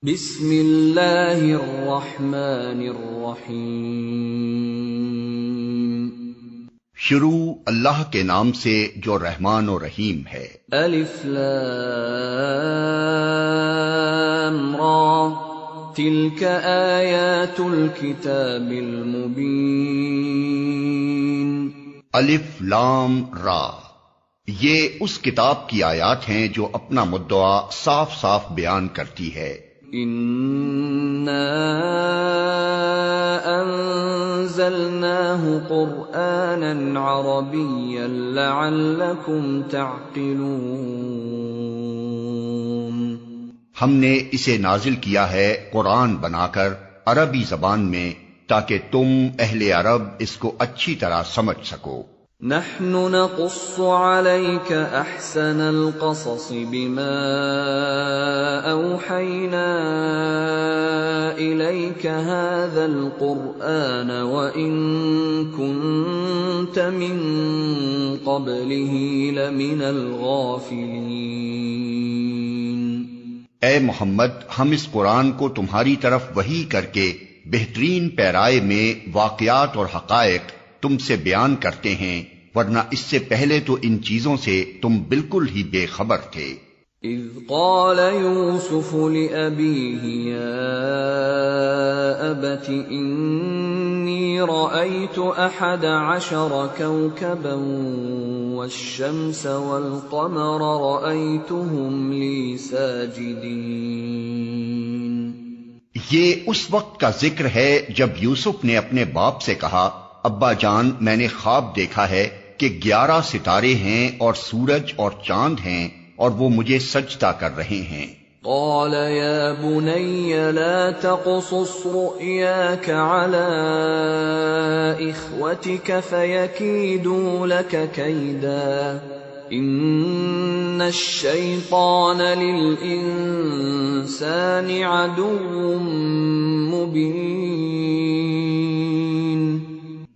بسم اللہ الرحمن الرحیم۔ شروع اللہ کے نام سے جو رحمان و رحیم ہے۔ الف لام را تلک آیات الکتاب المبین۔ الف لام را، یہ اس کتاب کی آیات ہیں جو اپنا مدعا صاف صاف بیان کرتی ہے۔ اِنَّا أَنزَلْنَاهُ قُرْآنًا عَرَبِيًّا لَعَلَّكُمْ تَعْقِلُونَ۔ ہم نے اسے نازل کیا ہے قرآن بنا کر عربی زبان میں تاکہ تم اہل عرب اس کو اچھی طرح سمجھ سکو۔ نحن نقص عليك احسن القصص بما اوحينا اليك هذا القرآن وان كنت من قبله لمن الغافلين۔ اے محمد، ہم اس قرآن کو تمہاری طرف وحی کر کے بہترین پیرائے میں واقعات اور حقائق تم سے بیان کرتے ہیں، ورنہ اس سے پہلے تو ان چیزوں سے تم بالکل ہی بے خبر تھے۔ اذ قال یوسف لأبیہ یا ابت انی رأیت 11 کوکبا والشمس والقمر رأیتهم لی ساجدین۔ یہ اس وقت کا ذکر ہے جب یوسف نے اپنے باپ سے کہا، ابا جان، میں نے خواب دیکھا ہے کہ 11 ستارے ہیں اور سورج اور چاند ہیں اور وہ مجھے سجدہ کر رہے ہیں۔ قال یا بنی لا تقصص رؤیاک علی اخوتک فیکیدوا لک کیدا ان الشیطان للانسان عدو مبین۔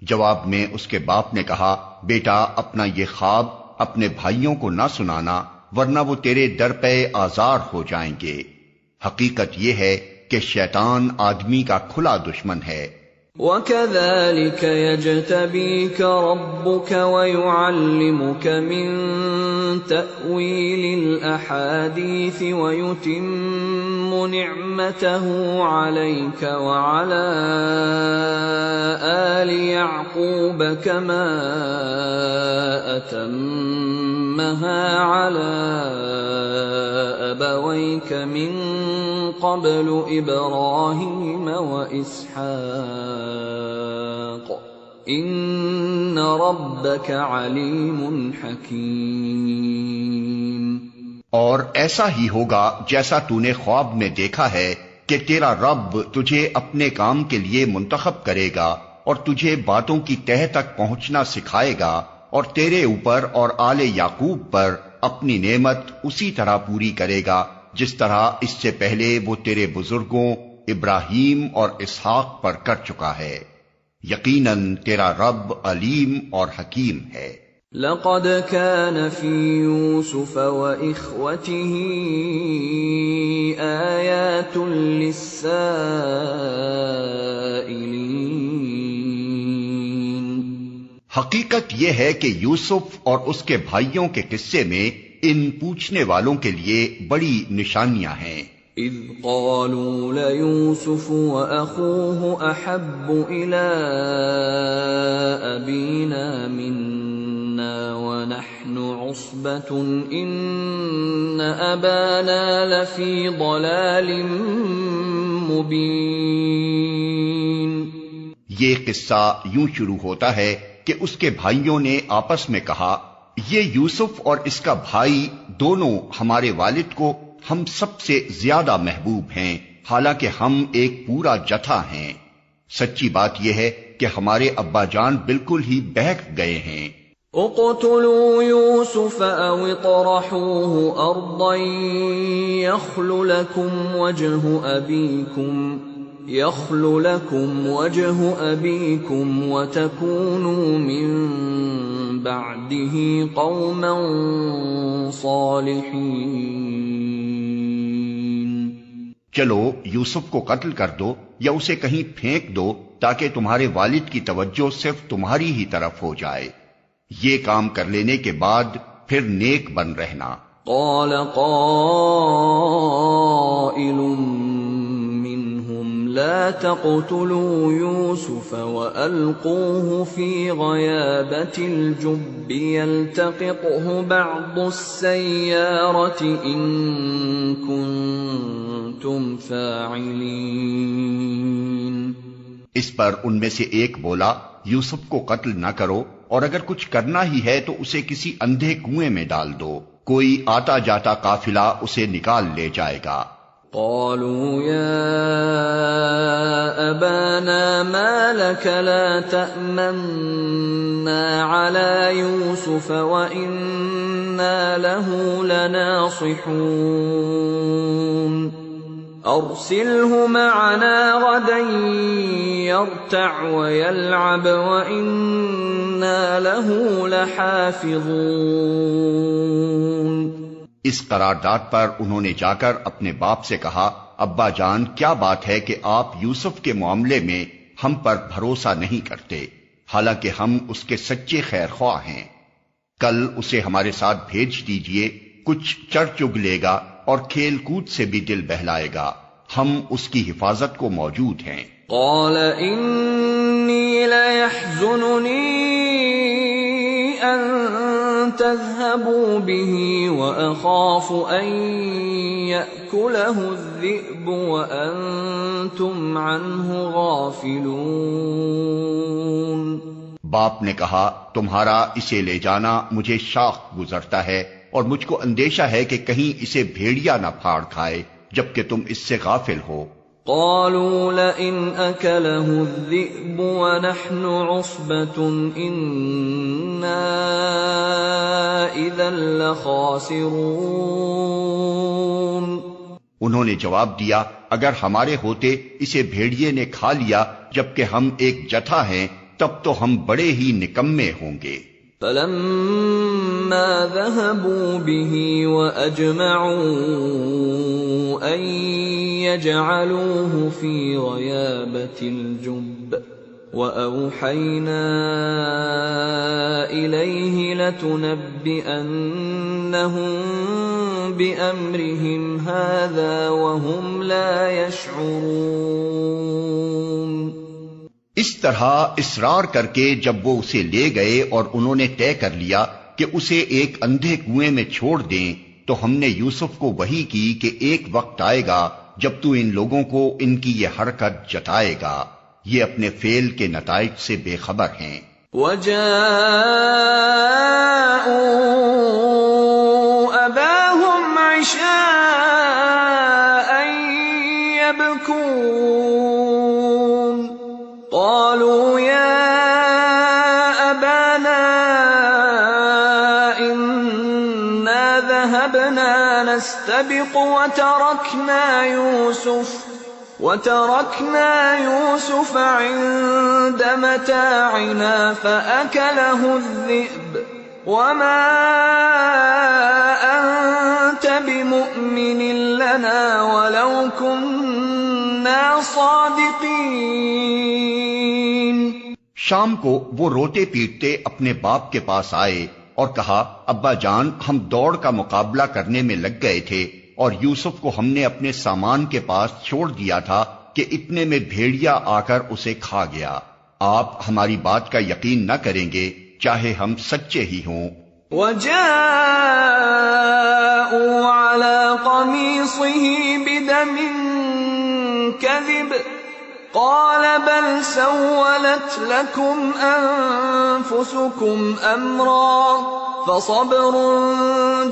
جواب میں اس کے باپ نے کہا، بیٹا، اپنا یہ خواب اپنے بھائیوں کو نہ سنانا ورنہ وہ تیرے در پہ آزار ہو جائیں گے۔ حقیقت یہ ہے کہ شیطان آدمی کا کھلا دشمن ہے۔ وَكَذَلِكَ يَجْتَبِيكَ رَبُّكَ وَيُعَلِّمُكَ مِن تَأْوِيلِ الْأَحَادِيثِ وَيُتِمُّ نِعْمَتَهُ عَلَيْكَ وَعَلَى آلِ يَعْقُوبَ كَمَا أَتَمَّهَا عَلَى أَبَوَيْكَ مِن قَبْلُ إِبْرَاهِيمَ وَإِسْحَاقَ إِنَّ رَبَّكَ عَلِيمٌ حَكِيمٌ۔ اور ایسا ہی ہوگا جیسا تو نے خواب میں دیکھا ہے کہ تیرا رب تجھے اپنے کام کے لیے منتخب کرے گا اور تجھے باتوں کی تہہ تک پہنچنا سکھائے گا، اور تیرے اوپر اور آل یعقوب پر اپنی نعمت اسی طرح پوری کرے گا جس طرح اس سے پہلے وہ تیرے بزرگوں ابراہیم اور اسحاق پر کر چکا ہے۔ یقیناً تیرا رب علیم اور حکیم ہے۔ لقد كان في يوسف وإخوته آيات للسائلين۔ حقیقت یہ ہے کہ یوسف اور اس کے بھائیوں کے قصے میں ان پوچھنے والوں کے لیے بڑی نشانیاں ہیں۔ اذ قالوا ليوسف وأخوه أحب إلى أبينا منا ونحن عصبة إن أبانا لفي ضلال مبين۔ یہ قصہ یوں شروع ہوتا ہے کہ اس کے بھائیوں نے آپس میں کہا، یہ یوسف اور اس کا بھائی دونوں ہمارے والد کو ہم سب سے زیادہ محبوب ہیں، حالانکہ ہم ایک پورا جتھا ہیں۔ سچی بات یہ ہے کہ ہمارے ابا جان بالکل ہی بہک گئے ہیں۔ اقتلوا يوسف او اطرحوه ارضا يخل لكم وجه ابيكم وتكونوا من بعده قوما صالحين۔ چلو یوسف کو قتل کر دو یا اسے کہیں پھینک دو تاکہ تمہارے والد کی توجہ صرف تمہاری ہی طرف ہو جائے، یہ کام کر لینے کے بعد پھر نیک بن رہنا۔ قال قائل منهم لا تقتلوا يوسف وألقوه في غيابة الجب يلتقطه بعض السيارة إن كنتم فاعلين۔ اس پر ان میں سے ایک بولا، یوسف کو قتل نہ کرو، اور اگر کچھ کرنا ہی ہے تو اسے کسی اندھے کنویں میں ڈال دو، کوئی آتا جاتا قافلہ اسے نکال لے جائے گا۔ قالوا يا أبانا ما لك لا تأمنا على يوسف وإنا له لناصحون أرسله معنا غدا يرتع ويلعب وإنا له لحافظون۔ اس قرارداد پر انہوں نے جا کر اپنے باپ سے کہا، ابا جان کیا بات ہے کہ آپ یوسف کے معاملے میں ہم پر بھروسہ نہیں کرتے، حالانکہ ہم اس کے سچے خیر خواہ ہیں۔ کل اسے ہمارے ساتھ بھیج دیجئے، کچھ چر چگ لے گا اور کھیل کود سے بھی دل بہلائے گا، ہم اس کی حفاظت کو موجود ہیں۔ قال انی لیحزننی ان تذهبوا به وأخاف أن يأكله الذئب وأنتم عنه غافلون۔ باپ نے کہا، تمہارا اسے لے جانا مجھے شاق گزرتا ہے اور مجھ کو اندیشہ ہے کہ کہیں اسے بھیڑیا نہ پھاڑ کھائے جبکہ تم اس سے غافل ہو۔ قالوا لئن أكله الذئب ونحن عصبة إنا إذا لخاسرون۔ انہوں نے جواب دیا، اگر ہمارے ہوتے اسے بھیڑیے نے کھا لیا جبکہ ہم ایک جتھا ہیں، تب تو ہم بڑے ہی نکمے ہوں گے۔ فلما ذهبوا به وأجمعوا أن يجعلوه في غيابة الجب وأوحينا إليه لتنبئنهم بأمرهم هذا وهم لا يشعرون۔ اس طرح اصرار کر کے جب وہ اسے لے گئے اور انہوں نے طے کر لیا کہ اسے ایک اندھے کنویں میں چھوڑ دیں، تو ہم نے یوسف کو وحی کی کہ ایک وقت آئے گا جب تو ان لوگوں کو ان کی یہ حرکت جتائے گا، یہ اپنے فعل کے نتائج سے بے خبر ہیں۔ وَجَاءُوا أَبَاهُمْ عِشَاءً يَبْكُونَ قالوا يا أبانا إنا ذهبنا نستبق وتركنا يوسف عند متاعنا فأكله الذئب وما أنت بمؤمن لنا ولو كنا صادقين۔ شام کو وہ روتے پیٹتے اپنے باپ کے پاس آئے اور کہا، ابا جان ہم دوڑ کا مقابلہ کرنے میں لگ گئے تھے اور یوسف کو ہم نے اپنے سامان کے پاس چھوڑ دیا تھا کہ اتنے میں بھیڑیا آ کر اسے کھا گیا۔ آپ ہماری بات کا یقین نہ کریں گے چاہے ہم سچے ہی ہوں۔ وَجَاءُوا عَلَى قَمِيصِهِ بِدَمٍ كَذِبٍ قَالَ بَلْ سَوَّلَتْ لَكُمْ أَنفُسُكُمْ أَمْرًا فَصَبْرٌ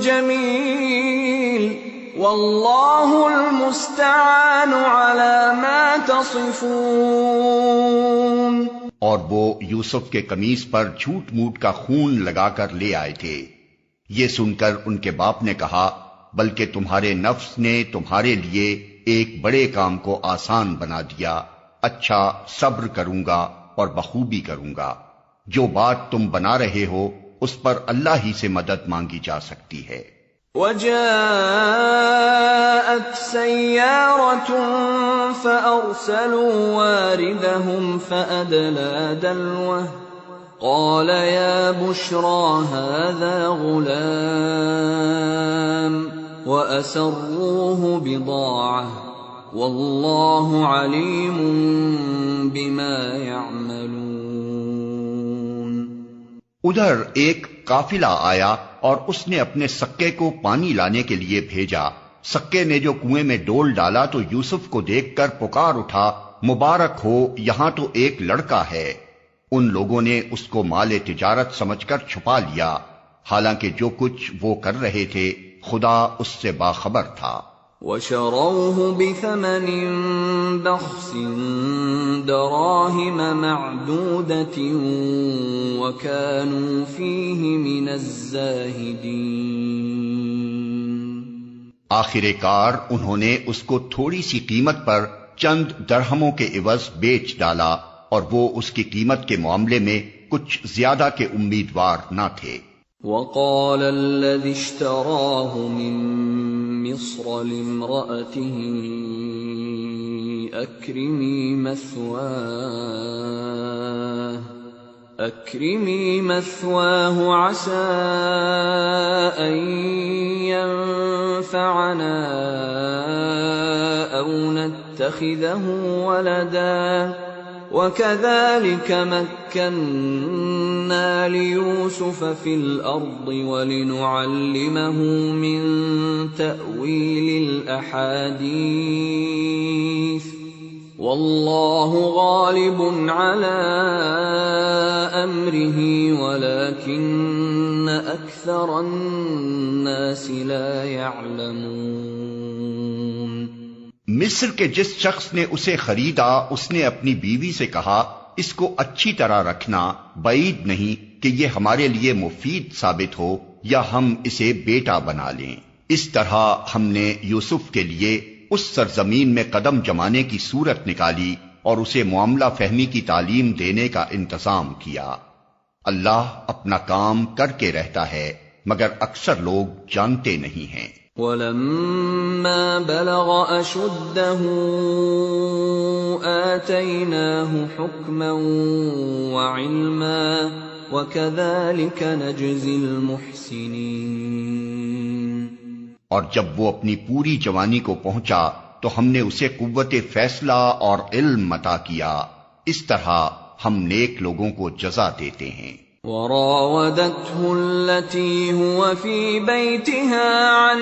جَمِيلٌ وَاللَّهُ الْمُسْتَعَانُ عَلَى مَا تَصِفُونَ۔ اور وہ یوسف کے قمیص پر جھوٹ موٹ کا خون لگا کر لے آئے تھے۔ یہ سن کر ان کے باپ نے کہا، بلکہ تمہارے نفس نے تمہارے لیے ایک بڑے کام کو آسان بنا دیا، اچھا صبر کروں گا اور بخوبی کروں گا۔ جو بات تم بنا رہے ہو اس پر اللہ ہی سے مدد مانگی جا سکتی ہے۔ وجاءت سيارة فأرسلوا واردهم فأدلى دلوه قال يا بشرى هذا غلام وأسروه بضاعة والله عليم بما يعملون. ادھر ایک قافلہ آیا اور اس نے اپنے سکے کو پانی لانے کے لیے بھیجا. سکے نے جو کنویں میں ڈول ڈالا تو یوسف کو دیکھ کر پکار اٹھا، مبارک ہو، یہاں تو ایک لڑکا ہے. ان لوگوں نے اس کو مال تجارت سمجھ کر چھپا لیا، حالانکہ جو کچھ وہ کر رہے تھے خدا اس سے باخبر تھا. وَشَرَوْهُ بِثَمَنٍ بَخْسٍ دَرَاهِمَ مَعْدُودَةٍ وَكَانُوا فِيهِ مِنَ الزَّاهِدِينَ. آخر کار انہوں نے اس کو تھوڑی سی قیمت پر چند درہموں کے عوض بیچ ڈالا، اور وہ اس کی قیمت کے معاملے میں کچھ زیادہ کے امیدوار نہ تھے. وقال الذي اشتراه من مصر لامرأته أكرمي مثواه عسى أن ينفعنا أو نتخذه ولدا وَكَذَلِكَ مَكَّنَّا لِيُوسُفَ فِي الْأَرْضِ وَلِنُعَلِّمَهُ مِنْ تَأْوِيلِ الْأَحَادِيثِ وَاللَّهُ غَالِبٌ عَلَى أَمْرِهِ وَلَكِنَّ أَكْثَرَ النَّاسِ لَا يَعْلَمُونَ. مصر کے جس شخص نے اسے خریدا اس نے اپنی بیوی سے کہا، اس کو اچھی طرح رکھنا، بعید نہیں کہ یہ ہمارے لیے مفید ثابت ہو یا ہم اسے بیٹا بنا لیں. اس طرح ہم نے یوسف کے لیے اس سرزمین میں قدم جمانے کی صورت نکالی اور اسے معاملہ فہمی کی تعلیم دینے کا انتظام کیا. اللہ اپنا کام کر کے رہتا ہے مگر اکثر لوگ جانتے نہیں ہیں. وَلَمَّا بَلَغَ أَشُدَّهُ آتَيْنَاهُ حُكْمًا وَعِلْمًا وَكَذَلِكَ نَجْزِي الْمُحْسِنِينَ. اور جب وہ اپنی پوری جوانی کو پہنچا تو ہم نے اسے قوت فیصلہ اور علم عطا کیا، اس طرح ہم نیک لوگوں کو جزا دیتے ہیں. وراودته التي هو في بيتها عن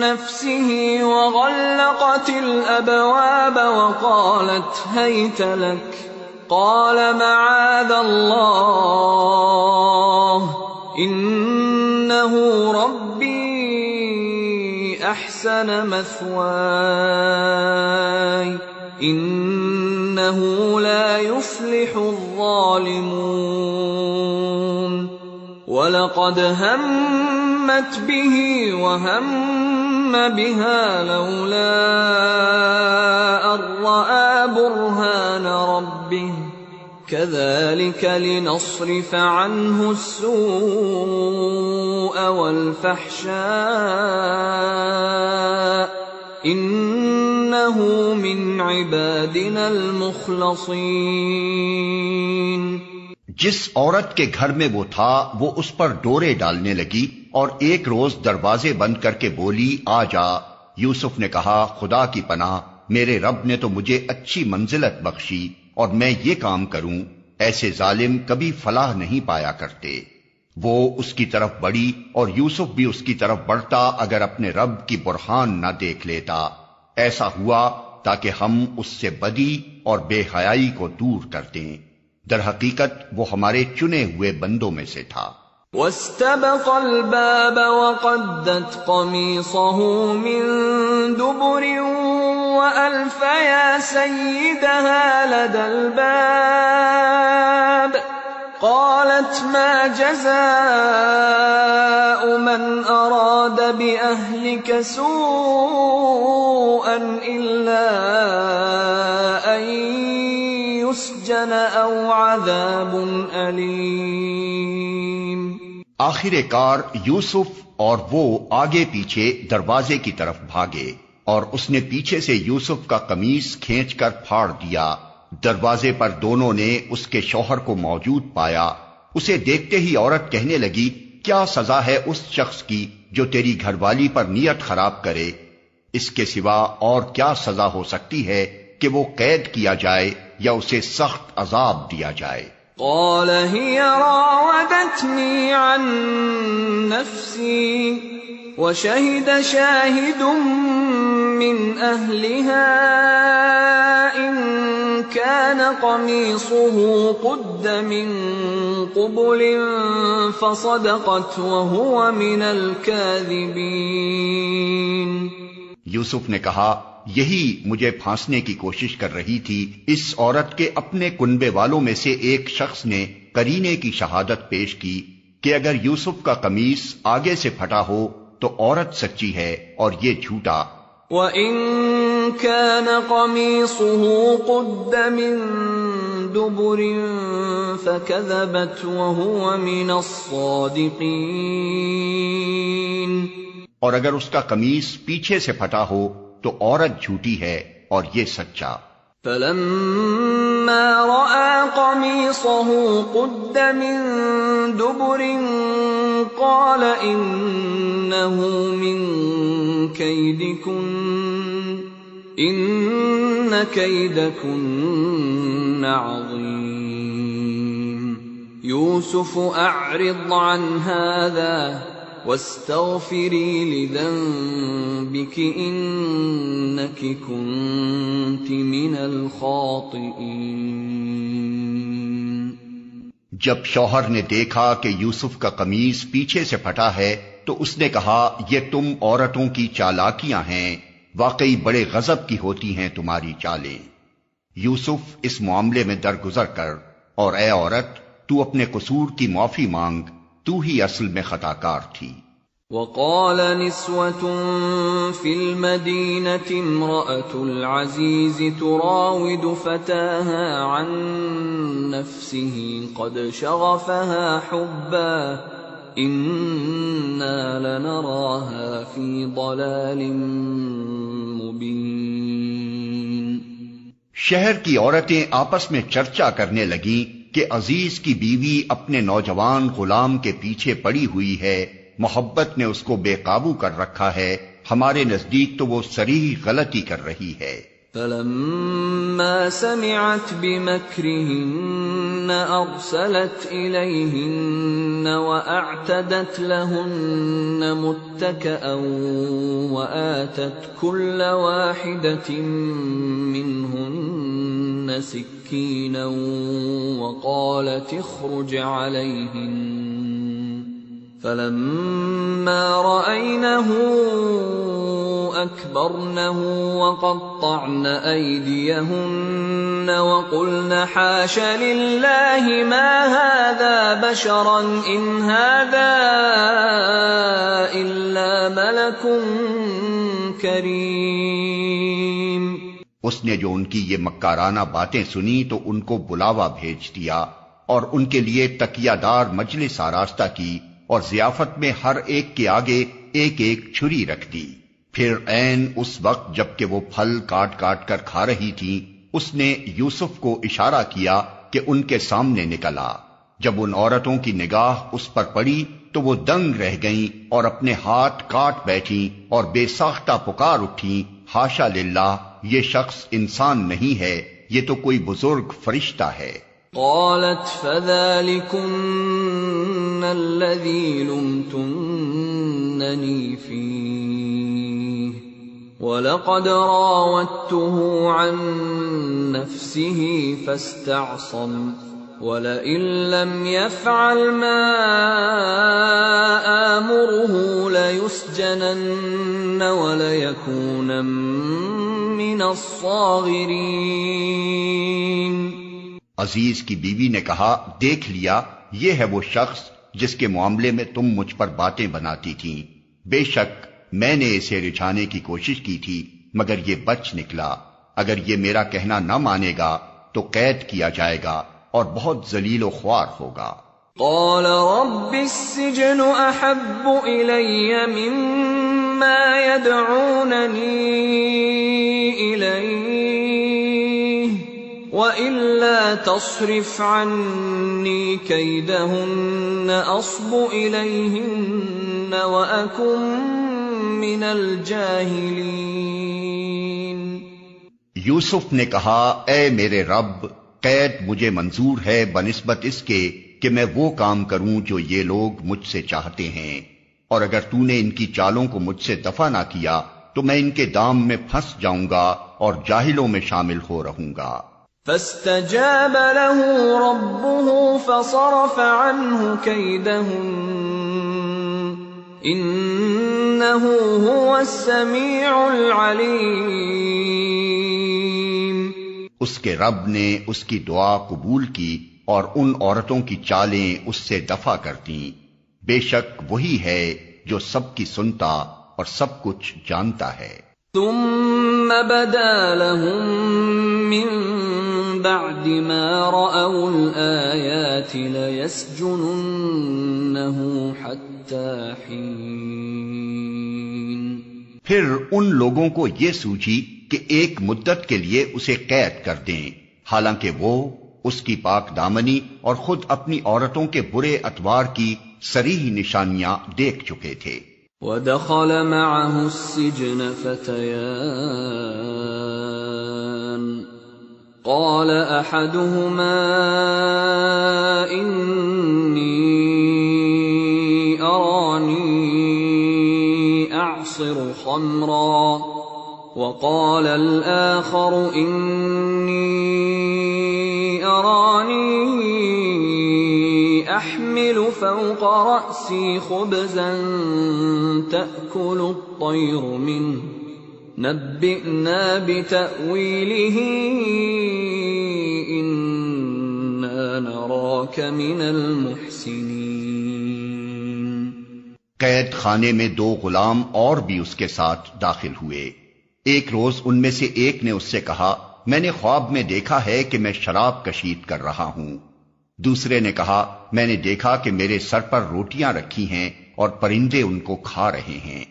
نفسه وغلقت الأبواب وقالت هيت لك قال معاذ الله إنه ربي أحسن مثواي إنه لا يفلح الظالمون. وَلَقَدْ هَمَّتْ بِهِ وَهَمَّ بِهَا لَوْلَا أَن رَّأَىٰ بُرْهَانَ رَبِّهِ كَذَٰلِكَ لِنَصْرِفَ عَنْهُ السُّوءَ وَالْفَحْشَاءَ إِنَّهُ مِنْ عِبَادِنَا الْمُخْلَصِينَ. جس عورت کے گھر میں وہ تھا وہ اس پر ڈورے ڈالنے لگی اور ایک روز دروازے بند کر کے بولی آ جا. یوسف نے کہا خدا کی پناہ، میرے رب نے تو مجھے اچھی منزلت بخشی اور میں یہ کام کروں، ایسے ظالم کبھی فلاح نہیں پایا کرتے. وہ اس کی طرف بڑھی اور یوسف بھی اس کی طرف بڑھتا اگر اپنے رب کی برہان نہ دیکھ لیتا. ایسا ہوا تاکہ ہم اس سے بدی اور بے حیائی کو دور کر دیں. در حقیقت وہ ہمارے چنے ہوئے بندوں میں سے تھا. وَاسْتَبَقَ الْبَابَ وَقَدَّتْ قَمِيصَهُ مِن دُبُرٍ وَأَلْفَ يَا سَيِّدَهَا لَدَى الْبَابِ قَالَتْ مَا جَزَاءُ مَنْ أَرَادَ بِأَهْلِكَ سُوءًا إِلَّا أَن يُسْجَنَ أَوْ عَذَابٌ أَلِيمٌ. آخر کار یوسف اور وہ آگے پیچھے دروازے کی طرف بھاگے، اور اس نے پیچھے سے یوسف کا قمیص کھینچ کر پھاڑ دیا۔ دروازے پر دونوں نے اس کے شوہر کو موجود پایا۔ اسے دیکھتے ہی عورت کہنے لگی، کیا سزا ہے اس شخص کی جو تیری گھر والی پر نیت خراب کرے؟ اس کے سوا اور کیا سزا ہو سکتی ہے کہ وہ قید کیا جائے یا اسے سخت عذاب دیا جائے؟ قال هي راودتني عن نفسي وشهد شاهد من أهلها إن كان قميصه قد من قبل فصدقت وهو من الكاذبين۔ یوسف نے کہا، یہی مجھے پھانسنے کی کوشش کر رہی تھی۔ اس عورت کے اپنے کنبے والوں میں سے ایک شخص نے قرینے کی شہادت پیش کی کہ اگر یوسف کا قمیص آگے سے پھٹا ہو تو عورت سچی ہے اور یہ جھوٹا۔ وَإِن كَانَ قَمِيصُهُ قُدَّ مِن دُبُرٍ فَكَذَبَتْ وَهُوَ مِنَ الصَّادِقِينَ۔ اور اگر اس کا قمیص پیچھے سے پھٹا ہو تو عورت جھوٹی ہے اور یہ سچا۔ فَلَمَّا رَأَىٰ قَمِيصَهُ قُدَّ مِن دُبُرٍ قَالَ إِنَّهُ مِن كَيْدِكُنَّ إِنَّ كَيْدَكُنَّ عَظِيمٌ يُوسُفُ أَعْرِضْ عَنْ هَٰذَا وَاسْتَغْفِرِي لِذَنبِكِ إِنَّكِ كُنتِ مِنَ الْخَاطِئِينَ۔ جب شوہر نے دیکھا کہ یوسف کا قمیص پیچھے سے پھٹا ہے تو اس نے کہا، یہ تم عورتوں کی چالاکیاں ہیں، واقعی بڑے غضب کی ہوتی ہیں تمہاری چالیں۔ یوسف اس معاملے میں درگزر کر، اور اے عورت تو اپنے قصور کی معافی مانگ، تو ہی اصل میں خطا کار تھی۔ وقال نسوة في المدينة امرأة العزيز تراود فتاها عن نفسه قد شغفها حبا إنا لنراها في ضلال مبين۔ شہر کی عورتیں آپس میں چرچا کرنے لگیں کہ عزیز کی بیوی اپنے نوجوان غلام کے پیچھے پڑی ہوئی ہے، محبت نے اس کو بے قابو کر رکھا ہے، ہمارے نزدیک تو وہ صریح غلطی کر رہی ہے۔ فَلَمَّا سَمِعَتْ بِمَكْرِهِنَّ أَرْسَلَتْ إِلَيْهِنَّ وَأَعْتَدَتْ لَهُنَّ مُتَّكَأً وَآتَتْ كُلَّ وَاحِدَةٍ مِّنْهُنَّ سِكِّينًا وَقَالَتِ اخْرُجْ عَلَيْهِنَّ فَلَمَّا رَأَيْنَهُ أَكْبَرْنَهُ وَقَطَّعْنَ أَيْدِيَهُنَّ وَقُلْنَ حَاشَ لِلَّهِ مَا هَٰذَا بَشَرًا إِنْ هَٰذَا إِلَّا مَلَكٌ كَرِيمٌ۔ اس نے جو ان کی یہ مکارانہ باتیں سنی تو ان کو بلاوا بھیج دیا اور ان کے لیے تکیہ دار مجلس آراستہ کی اور ضیافت میں ہر ایک کے آگے ایک ایک چھری رکھ دی۔ پھر عین اس وقت جب کہ وہ پھل کاٹ کاٹ کر کھا رہی تھی، اس نے یوسف کو اشارہ کیا کہ ان کے سامنے نکلا۔ جب ان عورتوں کی نگاہ اس پر پڑی تو وہ دنگ رہ گئیں اور اپنے ہاتھ کاٹ بیٹھیں اور بے ساختہ پکار اٹھیں، حاشا للہ، یہ شخص انسان نہیں ہے، یہ تو کوئی بزرگ فرشتہ ہے۔ قالت فذلكن الذي لمتنني فيه ولقد راودته عن نفسه فاستعصم ولئن لم يفعل ما آمره ليسجنن وليكون من الصاغرين۔ عزیز کی بیوی نے کہا، دیکھ لیا، یہ ہے وہ شخص جس کے معاملے میں تم مجھ پر باتیں بناتی تھیں۔ بے شک میں نے اسے رجھانے کی کوشش کی تھی مگر یہ بچ نکلا۔ اگر یہ میرا کہنا نہ مانے گا تو قید کیا جائے گا اور بہت ذلیل و خوار ہوگا۔ قال رب السجن أحب إلي مما يدعونني إليه وإلا تصرف عني كيدهن أصب إليهن وأكن من الجاهلين۔ یوسف نے کہا، اے میرے رب، قید مجھے منظور ہے بنسبت اس کے کہ میں وہ کام کروں جو یہ لوگ مجھ سے چاہتے ہیں، اور اگر تو نے ان کی چالوں کو مجھ سے دفع نہ کیا تو میں ان کے دام میں پھنس جاؤں گا اور جاہلوں میں شامل ہو رہوں گا۔ فاستجاب له ربه فصرف عنه كيدهن إنه هو السميع العليم۔ اس کے رب نے اس کی دعا قبول کی اور ان عورتوں کی چالیں اس سے دفع کر دیں، بے شک وہی ہے جو سب کی سنتا اور سب کچھ جانتا ہے۔ ثم بدا لهم من بعد ما رأوا الآيات ليسجننه حتى حين۔ پھر ان لوگوں کو یہ سوجھی کہ ایک مدت کے لیے اسے قید کر دیں، حالانکہ وہ اس کی پاک دامنی اور خود اپنی عورتوں کے برے اطوار کی صریح نشانیاں دیکھ چکے تھے۔ وَدَخَلَ مَعَهُ السِّجْنَ فَتَيَانِ قَالَ أَحَدُهُمَا إِنِّي أَرَانِي أَعْصِرُ خَمْرًا وَقَالَ الْآخَرُ إِنِّي أَرَانِي أَحْمِلُ فَوْقَ رَأْسِي خُبْزًا تَأْكُلُ الطَّيْرُ مِنْهُ نَبِّئْنَا بِتَأْوِيلِهِ إِنَّا نَرَاكَ مِنَ الْمُحْسِنِينَ۔ قید خانے میں دو غلام اور بھی اس کے ساتھ داخل ہوئے۔ ایک روز ان میں سے ایک نے اس سے کہا، میں نے خواب میں دیکھا ہے کہ میں شراب کشید کر رہا ہوں۔ دوسرے نے کہا، میں نے دیکھا کہ میرے سر پر روٹیاں رکھی ہیں اور پرندے ان کو کھا رہے ہیں۔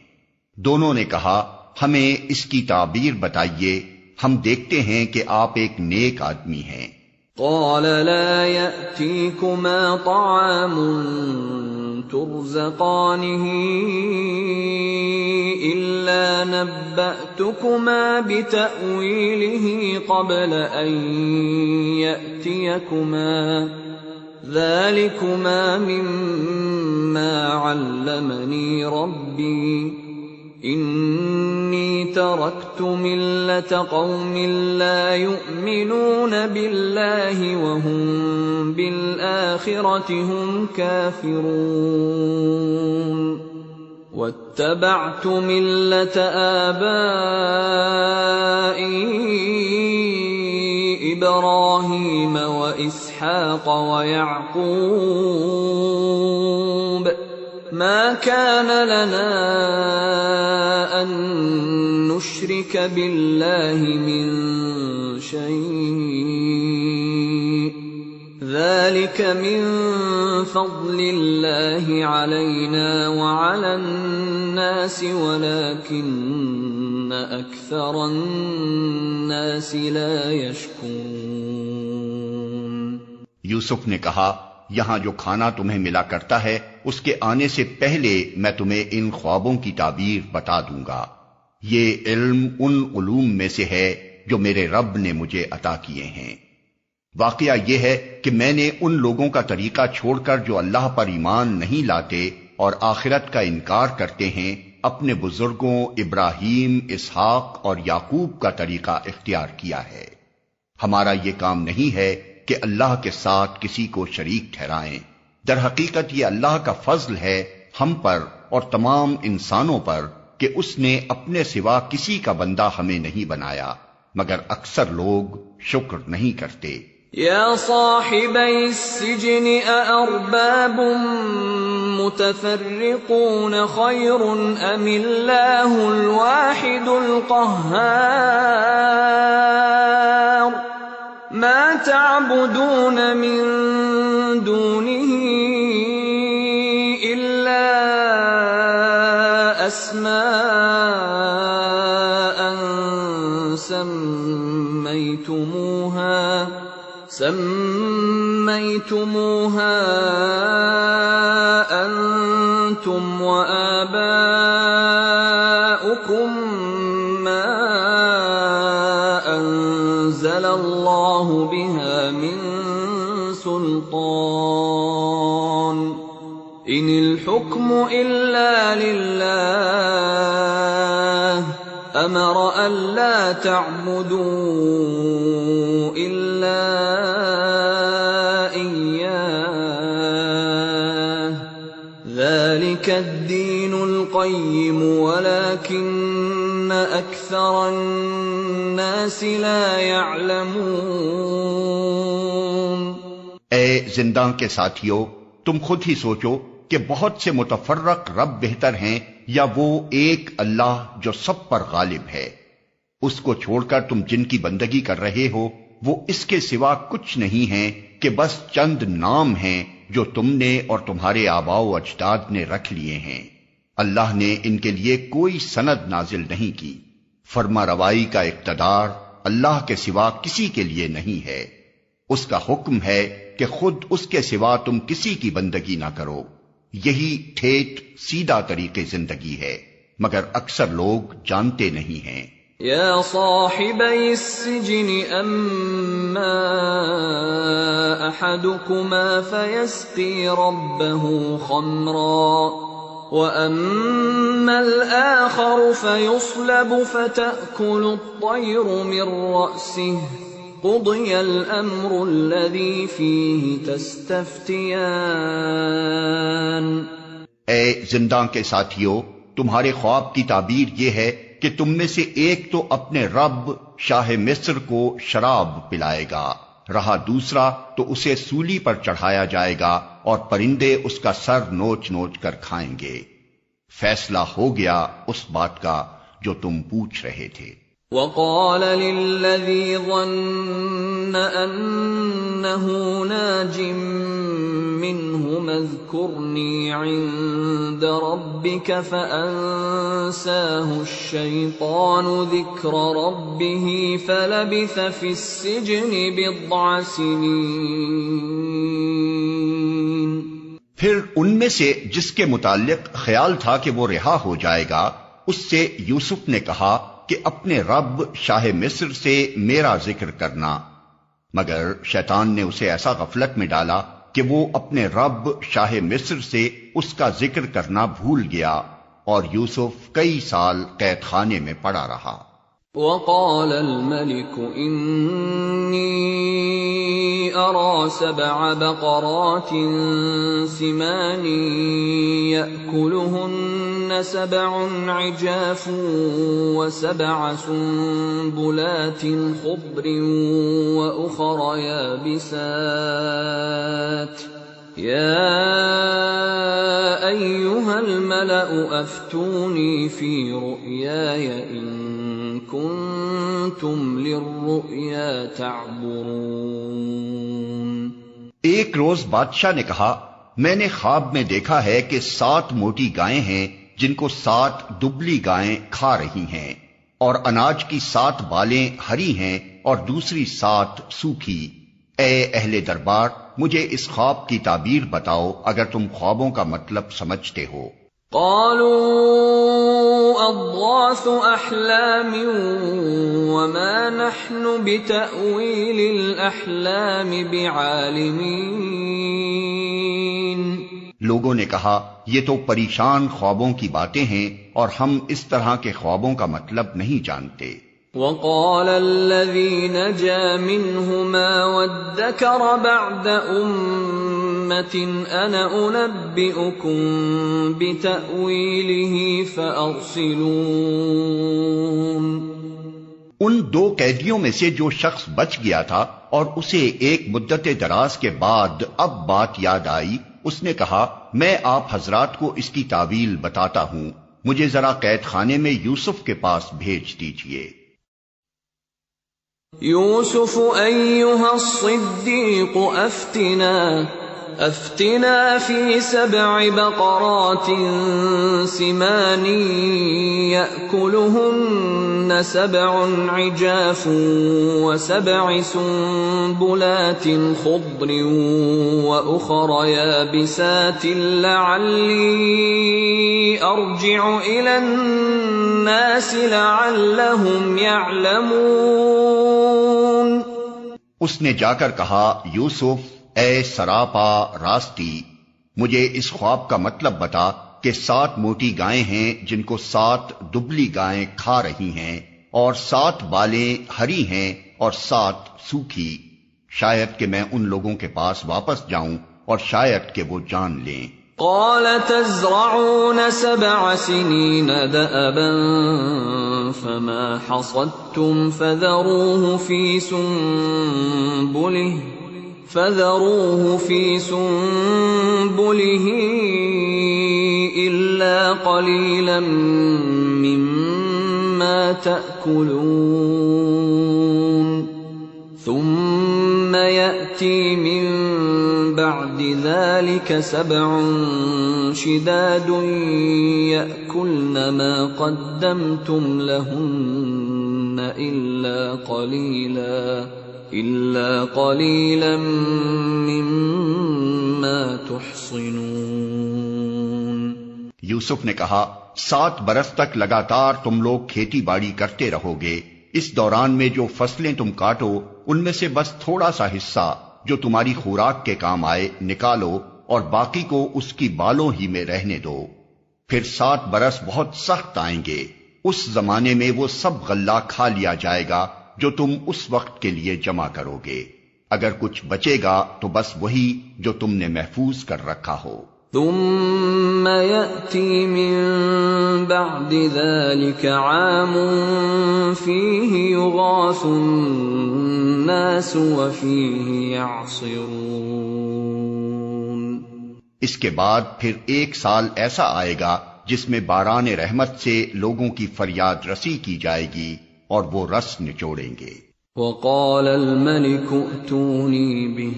دونوں نے کہا، ہمیں اس کی تعبیر بتائیے، ہم دیکھتے ہیں کہ آپ ایک نیک آدمی ہیں۔ قال لا يأتيكما طعام ترزقانه إلا نبأتكما بتأويله قبل أن يأتيكما ذلكما مما علمني ربي إني تركت ملة قوم لا يؤمنون بالله وهم بالآخرة هم كافرون واتبعت ملة آبائي إبراهيم وإسحاق ويعقوب ما كان لنا أن نشرك بالله من شيء ذلك من فضل الله علينا وعلى الناس ولكن أكثر الناس لا يشكرون۔ یوسف نے کہا، یہاں جو کھانا تمہیں ملا کرتا ہے اس کے آنے سے پہلے میں تمہیں ان خوابوں کی تعبیر بتا دوں گا۔ یہ علم ان علوم میں سے ہے جو میرے رب نے مجھے عطا کیے ہیں۔ واقعہ یہ ہے کہ میں نے ان لوگوں کا طریقہ چھوڑ کر جو اللہ پر ایمان نہیں لاتے اور آخرت کا انکار کرتے ہیں، اپنے بزرگوں ابراہیم، اسحاق اور یعقوب کا طریقہ اختیار کیا ہے۔ ہمارا یہ کام نہیں ہے کہ اللہ کے ساتھ کسی کو شریک ٹھہرائیں، در حقیقت یہ اللہ کا فضل ہے ہم پر اور تمام انسانوں پر کہ اس نے اپنے سوا کسی کا بندہ ہمیں نہیں بنایا، مگر اکثر لوگ شکر نہیں کرتے۔ یا صاحبی السجن اارباب متفرقون خیر ام اللہ الواحد القہار ما تعبدون من دونه سميتموها أنتم وآباؤكم ما أنزل الله بها من سلطان إن الحكم إلا لله أمر ألا تعبدوا إلا إياه ذلك الدين القيم ولكن أكثر الناس لا يعلمون۔ اے زنداں کے ساتھیو، تم خود ہی سوچو کہ بہت سے متفرق رب بہتر ہیں یا وہ ایک اللہ جو سب پر غالب ہے؟ اس کو چھوڑ کر تم جن کی بندگی کر رہے ہو وہ اس کے سوا کچھ نہیں ہیں کہ بس چند نام ہیں جو تم نے اور تمہارے آباء و اجداد نے رکھ لیے ہیں۔ اللہ نے ان کے لیے کوئی سند نازل نہیں کی۔ فرما روائی کا اقتدار اللہ کے سوا کسی کے لیے نہیں ہے۔ اس کا حکم ہے کہ خود اس کے سوا تم کسی کی بندگی نہ کرو۔ یہی ٹھیٹ سیدھا طریقے زندگی ہے، مگر اکثر لوگ جانتے نہیں ہیں۔ یا صاحبی السجن اما احدکما فیسقی ربه خمرا واما الاخر فیصلب فتأکل الطیر من رأسه قضی الامر الذی فیہ تستفتیان۔ اے زنداں کے ساتھیو، تمہارے خواب کی تعبیر یہ ہے کہ تم میں سے ایک تو اپنے رب شاہ مصر کو شراب پلائے گا، رہا دوسرا تو اسے سولی پر چڑھایا جائے گا اور پرندے اس کا سر نوچ نوچ کر کھائیں گے۔ فیصلہ ہو گیا اس بات کا جو تم پوچھ رہے تھے۔ وقال للذي ظن أنه ناج منهما اذكرني عند ربك فأنساه الشيطان ذكر ربه فلبث في السجن بضع سنين۔ پھر ان میں سے جس کے متعلق خیال تھا کہ وہ رہا ہو جائے گا، اس سے یوسف نے کہا کہ اپنے رب شاہ مصر سے میرا ذکر کرنا، مگر شیطان نے اسے ایسا غفلت میں ڈالا کہ وہ اپنے رب شاہ مصر سے اس کا ذکر کرنا بھول گیا، اور یوسف کئی سال قید خانے میں پڑا رہا۔ وقال الملك إني أرى 7 بقرات سمان يأكلهن 7 عجاف و7 سنبلات خضر وأخر يابسات يا أيها الملأ أفتوني في رؤياي إن كنتم للرؤيا تعبرون۔ ایک روز بادشاہ نے کہا، میں نے خواب میں دیکھا ہے کہ 7 موٹی گائیں ہیں جن کو 7 دبلی گائیں کھا رہی ہیں، اور اناج کی 7 بالیں ہری ہیں اور دوسری 7 سوکھی۔ اے اہل دربار، مجھے اس خواب کی تعبیر بتاؤ اگر تم خوابوں کا مطلب سمجھتے ہو۔ قالوا اضغاث احلام وما نحن بتأويل الاحلام بعالمين۔ لوگوں نے کہا، یہ تو پریشان خوابوں کی باتیں ہیں اور ہم اس طرح کے خوابوں کا مطلب نہیں جانتے۔ وقال الذي نجا منهما وادكر بعد أمة أنا أنبئكم بتأويله فأرسلون۔ ان 2 قیدیوں میں سے جو شخص بچ گیا تھا اور اسے ایک مدت دراز کے بعد اب بات یاد آئی، اس نے کہا، میں آپ حضرات کو اس کی تعویل بتاتا ہوں، مجھے ذرا قید خانے میں یوسف کے پاس بھیج دیجیے۔ یوسف ایھا الصدیق افتنا افتنا في 7 بقرات سمان يأكلهن 7 عجاف و7 سنبلات خضر وأخر يابسات لعلي أرجع إلى الناس لعلهم يعلمون۔ اس نے جا کر کہا، یوسف اے سراپا راستی، مجھے اس خواب کا مطلب بتا کہ 7 موٹی گائیں ہیں جن کو 7 دبلی گائیں کھا رہی ہیں، اور 7 بالیں ہری ہیں اور 7 سوکھی، شاید کہ میں ان لوگوں کے پاس واپس جاؤں اور شاید کہ وہ جان لیں۔ قال تزرعون 7 سنين دأبا فما حصدتم فذروه في سنبله إلا قليلا مما تأكلون ثم يأتي من بعد ذلك 7 شداد يأكلن ما قدمتم لهن إلا قليلا مما تحصنون۔ یوسف نے کہا، 7 برس تک لگاتار تم لوگ کھیتی باڑی کرتے رہو گے، اس دوران میں جو فصلیں تم کاٹو ان میں سے بس تھوڑا سا حصہ جو تمہاری خوراک کے کام آئے نکالو اور باقی کو اس کی بالوں ہی میں رہنے دو۔ پھر 7 برس بہت سخت آئیں گے، اس زمانے میں وہ سب غلہ کھا لیا جائے گا جو تم اس وقت کے لیے جمع کرو گے، اگر کچھ بچے گا تو بس وہی جو تم نے محفوظ کر رکھا ہو۔ ثم يأتي من بعد ذلك عام فيه يغاث الناس وفيه يعصرون۔ اس کے بعد پھر 1 سال ایسا آئے گا جس میں باران رحمت سے لوگوں کی فریاد رسی کی جائے گی اور وہ رس نچوڑیں گے۔ وقال الملك ائتوني به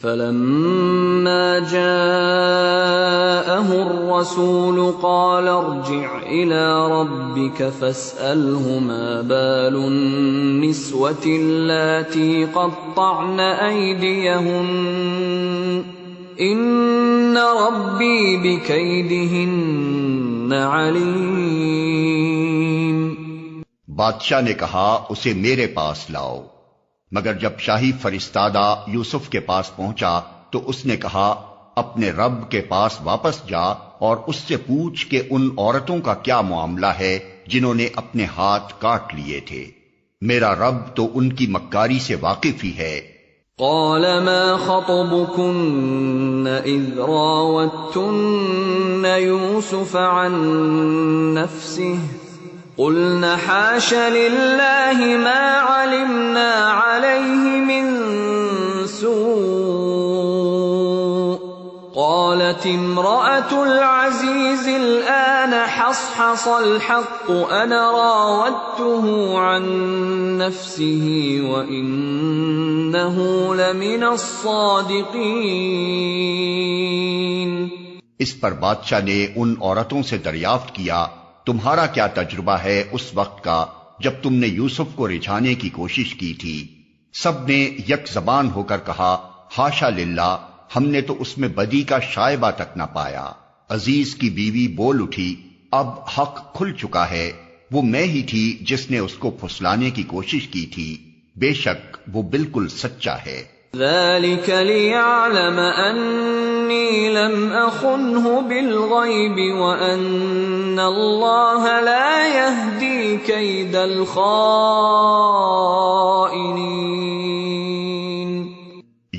فلما جاءه الرسول قال ارجع إلى ربك فاسأله ما بال النسوة اللاتي قطعن أيديهن إن ربي بكيدهن عليم۔ بادشاہ نے کہا، اسے میرے پاس لاؤ، مگر جب شاہی فرستادہ یوسف کے پاس پہنچا تو اس نے کہا، اپنے رب کے پاس واپس جا اور اس سے پوچھ کہ ان عورتوں کا کیا معاملہ ہے جنہوں نے اپنے ہاتھ کاٹ لیے تھے، میرا رب تو ان کی مکاری سے واقف ہی ہے۔ قال ما خطبكن إذ راوتن يوسف عن نفسه قلنا حاش لله ما علمنا عليه من سوء قالت امرأة العزيز الآن حصحص الحق أنا راودته عن نفسه وإنه لمن الصادقين۔ اس پر بادشاہ نے ان عورتوں سے دریافت کیا، تمہارا کیا تجربہ ہے اس وقت کا جب تم نے یوسف کو رجھانے کی کوشش کی تھی؟ سب نے یک زبان ہو کر کہا، حاشا للہ، ہم نے تو اس میں بدی کا شائبہ تک نہ پایا۔ عزیز کی بیوی بول اٹھی، اب حق کھل چکا ہے، وہ میں ہی تھی جس نے اس کو پھسلانے کی کوشش کی تھی، بے شک وہ بالکل سچا ہے۔ ذلك ليعلم أني لم أخنه بالغيب وأن الله لا يهدي كيد الخائنين۔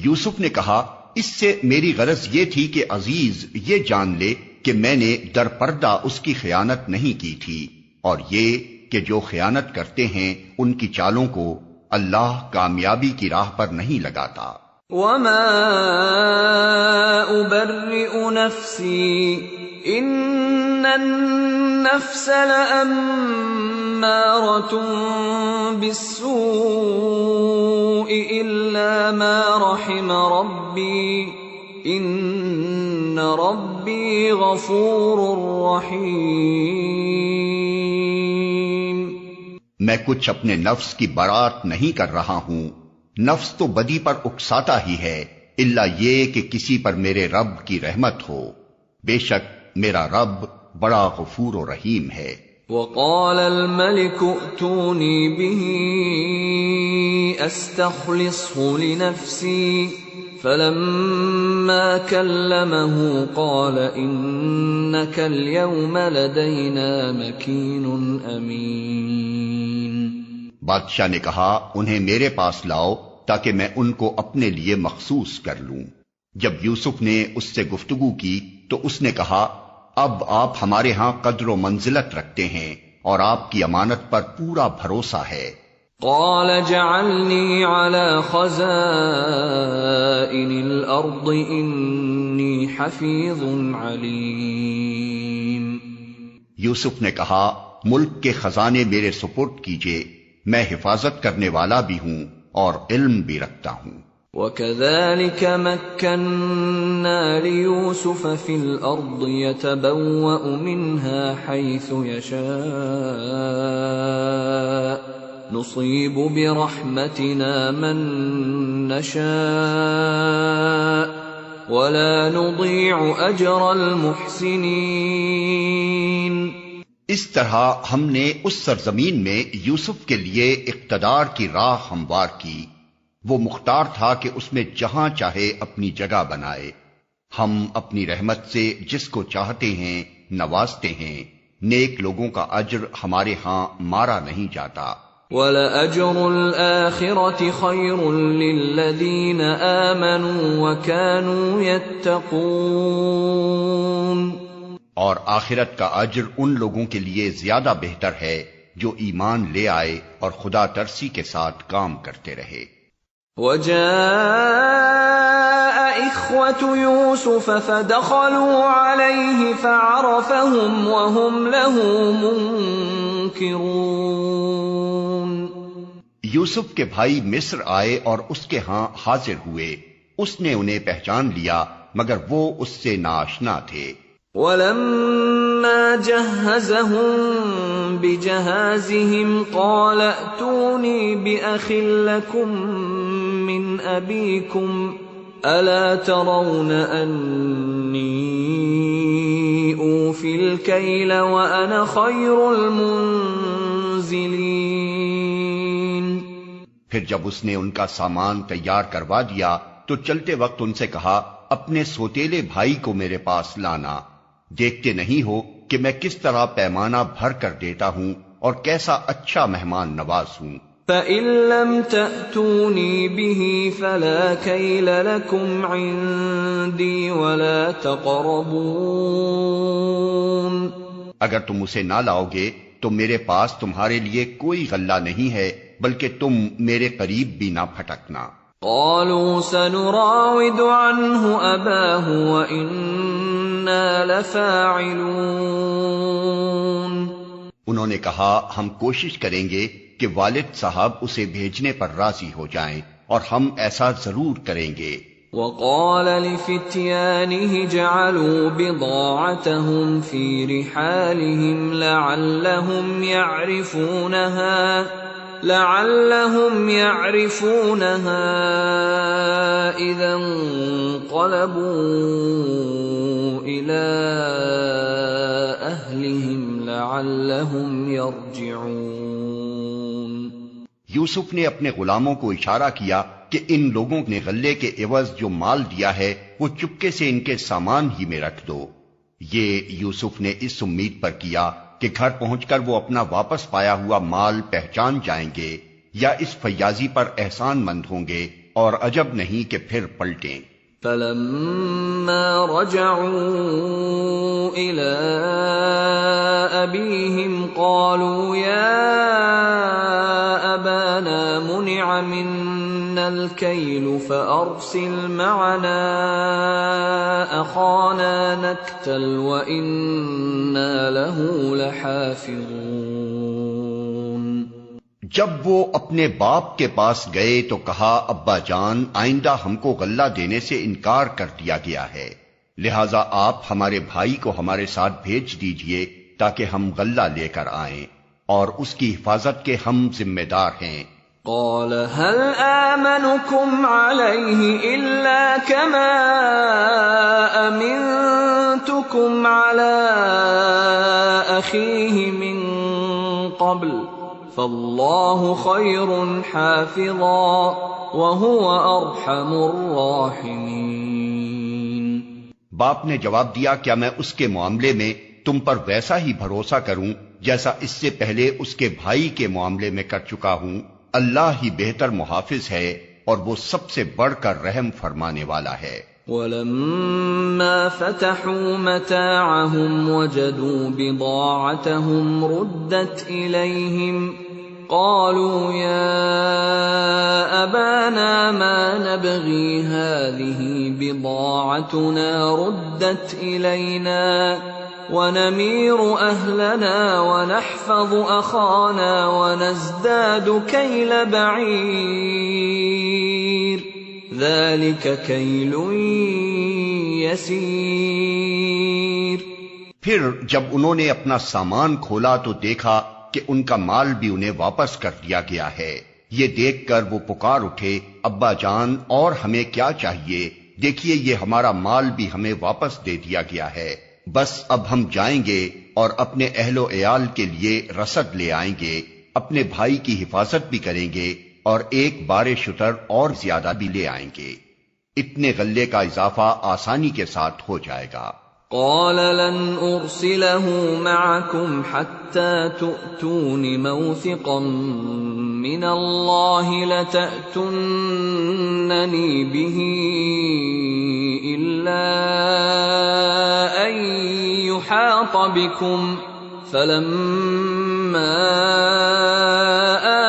یوسف نے کہا، اس سے میری غرض یہ تھی کہ عزیز یہ جان لے کہ میں نے در پردہ اس کی خیانت نہیں کی تھی، اور یہ کہ جو خیانت کرتے ہیں ان کی چالوں کو اللہ کامیابی کی راہ پر نہیں لگاتا۔ وما أبرئ نفسي إن النفس لأمارة بالسوء إلا ما رحم ربي ان ربی غفور رحیم۔ میں کچھ اپنے نفس کی برات نہیں کر رہا ہوں، نفس تو بدی پر اکساتا ہی ہے، الا یہ کہ کسی پر میرے رب کی رحمت ہو، بے شک میرا رب بڑا غفور و رحیم ہے۔ وقال الملك ائتوني به استخلصه لنفسي فلما كلمه قال انك اليوم لدينا مكين امين۔ بادشاہ نے کہا انہیں میرے پاس لاؤ تاکہ میں ان کو اپنے لیے مخصوص کر لوں۔ جب یوسف نے اس سے گفتگو کی تو اس نے کہا اب آپ ہمارے ہاں قدر و منزلت رکھتے ہیں اور آپ کی امانت پر پورا بھروسہ ہے۔ قال جعلني على خزائن الارض انی حفیظ علیم۔ یوسف نے کہا ملک کے خزانے میرے سپرد کیجئے، میں حفاظت کرنے والا بھی ہوں اور علم بھی رکھتا ہوں۔ وَكَذَلِكَ مَكَّنَّا لِيُوسُفَ فِي الْأَرْضِ يَتَبَوَّأُ مِنْهَا حَيْثُ يَشَاءُ نُصِيبُ بِرَحْمَتِنَا مَن نَّشَاءُ وَلَا نُضِيعُ أَجْرَ الْمُحْسِنِينَ۔ اس طرح ہم نے اس سرزمین میں یوسف کے لیے اقتدار کی راہ ہموار کی، وہ مختار تھا کہ اس میں جہاں چاہے اپنی جگہ بنائے، ہم اپنی رحمت سے جس کو چاہتے ہیں نوازتے ہیں، نیک لوگوں کا اجر ہمارے ہاں مارا نہیں جاتا۔ وَلَأَجْرُ الْآخِرَةِ خَيْرٌ لِّلَّذِينَ آمَنُوا وَكَانُوا يَتَّقُونَ۔ اور آخرت کا اجر ان لوگوں کے لیے زیادہ بہتر ہے جو ایمان لے آئے اور خدا ترسی کے ساتھ کام کرتے رہے۔ وَجَاءَ إِخْوَةُ يُوسُفَ فَدَخَلُوا عَلَيْهِ فَعَرَفَهُمْ وَهُمْ لَهُ مُنكِرُونَ۔ یوسف کے بھائی مصر آئے اور اس کے ہاں حاضر ہوئے، اس نے انہیں پہچان لیا مگر وہ اس سے ناآشنا تھے۔ وَلَمَّا جَهَّزَهُم بِجَهَازِهِمْ قَالَ ائْتُونِي بِأَخٍ لَّكُم مِّنْ أَبِيكُمْ أَلَا تَرَوْنَ أَنِّي أُوفِي الْكَيْلَ وَأَنَا خَيْرُ الْمُنزِلِينَ۔ پھر جب اس نے ان کا سامان تیار کروا دیا تو چلتے وقت ان سے کہا اپنے سوتیلے بھائی کو میرے پاس لانا، دیکھتے نہیں ہو کہ میں کس طرح پیمانہ بھر کر دیتا ہوں اور کیسا اچھا مہمان نواز ہوں۔ فَإِن لَّمْ تَأْتُونِي بِهِ فَلَا كَيْلَ لَكُمْ عِندِي وَلَا تَقْرَبُونَ۔ اگر تم اسے نہ لاؤ گے تو میرے پاس تمہارے لیے کوئی غلہ نہیں ہے، بلکہ تم میرے قریب بھی نہ پھٹکنا۔ قالوا سنراود عنه أباه وإنا لفاعلون۔ انہوں نے کہا ہم کوشش کریں گے کہ والد صاحب اسے بھیجنے پر راضی ہو جائیں اور ہم ایسا ضرور کریں گے۔ وقال لفتيانه جعلوا بضاعتهم في رحالهم لعلهم يعرفونها إذا انقلبوا إلى أهلهم لعلهم يرجعون۔ یوسف نے اپنے غلاموں کو اشارہ کیا کہ ان لوگوں نے غلے کے عوض جو مال دیا ہے وہ چپکے سے ان کے سامان ہی میں رکھ دو۔ یہ یوسف نے اس امید پر کیا کہ گھر پہنچ کر وہ اپنا واپس پایا ہوا مال پہچان جائیں گے یا اس فیاضی پر احسان مند ہوں گے، اور عجب نہیں کہ پھر پلٹیں۔ فَلَمَّا رَجَعُوا إِلَىٰ أَبِيهِمْ قَالُوا يَا أَبَانَا مُنِعَ مِنَّا الْكَيْلُ فَأَرْسِلْ مَعَنَا أَخَانَا نَكْتَلْ وَإِنَّا لَهُ لَحَافِظُونَ۔ جب وہ اپنے باپ کے پاس گئے تو کہا ابا جان آئندہ ہم کو غلہ دینے سے انکار کر دیا گیا ہے، لہذا آپ ہمارے بھائی کو ہمارے ساتھ بھیج دیجئے تاکہ ہم غلہ لے کر آئیں، اور اس کی حفاظت کے ہم ذمہ دار ہیں۔ قال هل آمنكم عليه إلا كما أمنتكم على أخيه من قبل فالله خير حافظا وهو أرحم الراحمين۔ باپ نے جواب دیا کیا میں اس کے معاملے میں تم پر ویسا ہی بھروسہ کروں جیسا اس سے پہلے اس کے بھائی کے معاملے میں کر چکا ہوں؟ اللہ ہی بہتر محافظ ہے اور وہ سب سے بڑھ کر رحم فرمانے والا ہے۔ وَلَمَّا فَتَحُوا مَتَاعَهُمْ وَجَدُوا بِضَاعَتَهُمْ رُدَّتْ إِلَيْهِمْ قَالُوا يَا أَبَانَا مَا نَبْغِي هَٰذِهِ بِضَاعَتُنَا رُدَّتْ إِلَيْنَا وَنَمِيرُ أَهْلَنَا وَنَحْفَظُ أَخَانَا وَنَزْدَادُ كَيْلَ بَعِيرٍ ذَلِكَ كَيْلٌ يَسِيرٌ۔ پھر جب انہوں نے اپنا سامان کھولا تو دیکھا کہ ان کا مال بھی انہیں واپس کر دیا گیا ہے۔ یہ دیکھ کر وہ پکار اٹھے ابا جان اور ہمیں کیا چاہیے، دیکھیے یہ ہمارا مال بھی ہمیں واپس دے دیا گیا ہے، بس اب ہم جائیں گے اور اپنے اہل و عیال کے لیے رسد لے آئیں گے، اپنے بھائی کی حفاظت بھی کریں گے اور ایک بار شتر اور زیادہ بھی لے آئیں گے، اتنے غلے کا اضافہ آسانی کے ساتھ ہو جائے گا۔ قال لن أرسله معكم حتى تؤتون موثقا من الله لتأتونني به إلا أن يحاط بكم فلما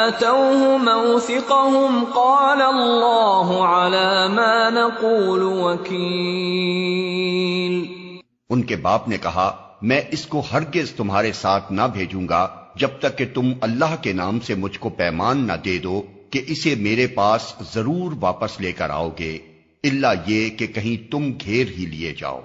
آتوه موثقهم قال الله على ما نقول وكيل۔ ان کے باپ نے کہا میں اس کو ہرگز تمہارے ساتھ نہ بھیجوں گا جب تک کہ تم اللہ کے نام سے مجھ کو پیمان نہ دے دو کہ اسے میرے پاس ضرور واپس لے کر آؤ گے، الا یہ کہ کہیں تم گھیر ہی لیے جاؤ۔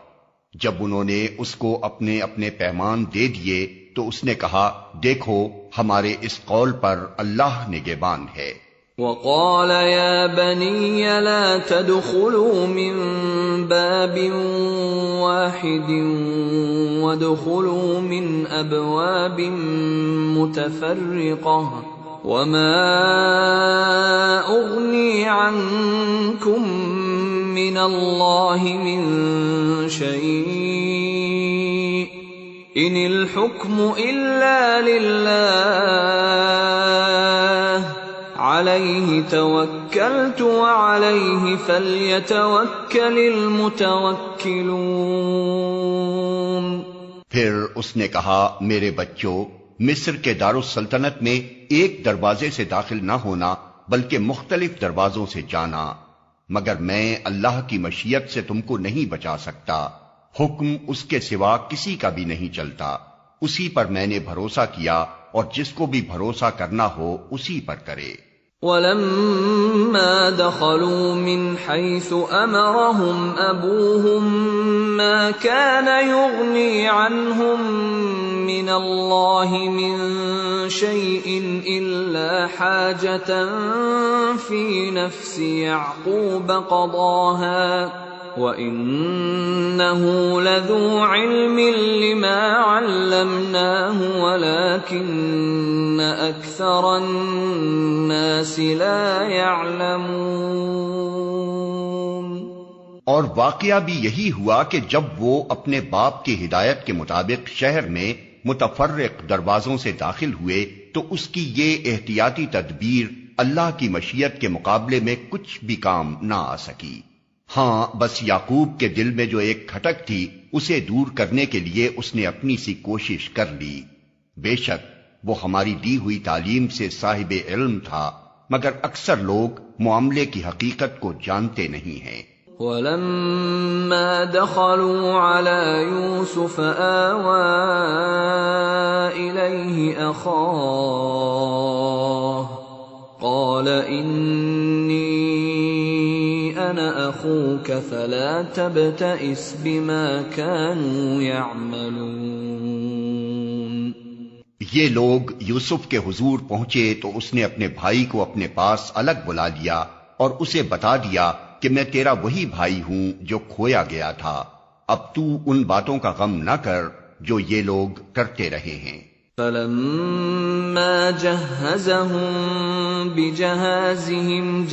جب انہوں نے اس کو اپنے اپنے پیمان دے دیے تو اس نے کہا دیکھو ہمارے اس قول پر اللہ نگہبان ہے۔ وقال يا بني لا تدخلوا من باب واحد وادخلوا من أبواب متفرقة وما أغني عنكم من الله من شيء إن الحكم إلا لله علیہ توکلت وعلیہ فلیتوکل المتوکلون۔ پھر اس نے کہا میرے بچوں مصر کے دارالسلطنت میں ایک دروازے سے داخل نہ ہونا بلکہ مختلف دروازوں سے جانا، مگر میں اللہ کی مشیت سے تم کو نہیں بچا سکتا، حکم اس کے سوا کسی کا بھی نہیں چلتا، اسی پر میں نے بھروسہ کیا اور جس کو بھی بھروسہ کرنا ہو اسی پر کرے۔ وَلَمَّا دَخَلُوا مِنْ حَيْثُ أَمَرَهُمْ أَبُوهُمْ مَا كَانَ يُغْنِي عَنْهُمْ مِنَ اللَّهِ مِنْ شَيْءٍ إِلَّا حَاجَةً فِي نَفْسِ يَعْقُوبَ قَضَاهَا وَإِنَّهُ لَذُو عِلْمٍ لِمَا عَلَّمْنَاهُ وَلَكِنَّ أَكْثَرَ النَّاسِ لَا يَعْلَمُونَ۔ اور واقعہ بھی یہی ہوا کہ جب وہ اپنے باپ کی ہدایت کے مطابق شہر میں متفرق دروازوں سے داخل ہوئے تو اس کی یہ احتیاطی تدبیر اللہ کی مشیت کے مقابلے میں کچھ بھی کام نہ آ سکی۔ ہاں بس یعقوب کے دل میں جو ایک کھٹک تھی اسے دور کرنے کے لیے اس نے اپنی سی کوشش کر لی۔ بے شک وہ ہماری دی ہوئی تعلیم سے صاحب علم تھا، مگر اکثر لوگ معاملے کی حقیقت کو جانتے نہیں ہیں۔ وَلَمَّا دَخَلُوا عَلَى يُوسُفَ آوَى إِلَيْهِ أَخَاهُ قَالَ إِنِّي أَنَا أَخُوكَ فَلَا تَبْتَئِسْ بِمَا كَانُوا يَعْمَلُونَ۔ یہ لوگ یوسف کے حضور پہنچے تو اس نے اپنے بھائی کو اپنے پاس الگ بلا لیا اور اسے بتا دیا کہ میں تیرا وہی بھائی ہوں جو کھویا گیا تھا، اب تو ان باتوں کا غم نہ کر جو یہ لوگ کرتے رہے ہیں۔ فَلَمَّا جَهَّزَهُم بِجَهَازِهِمْ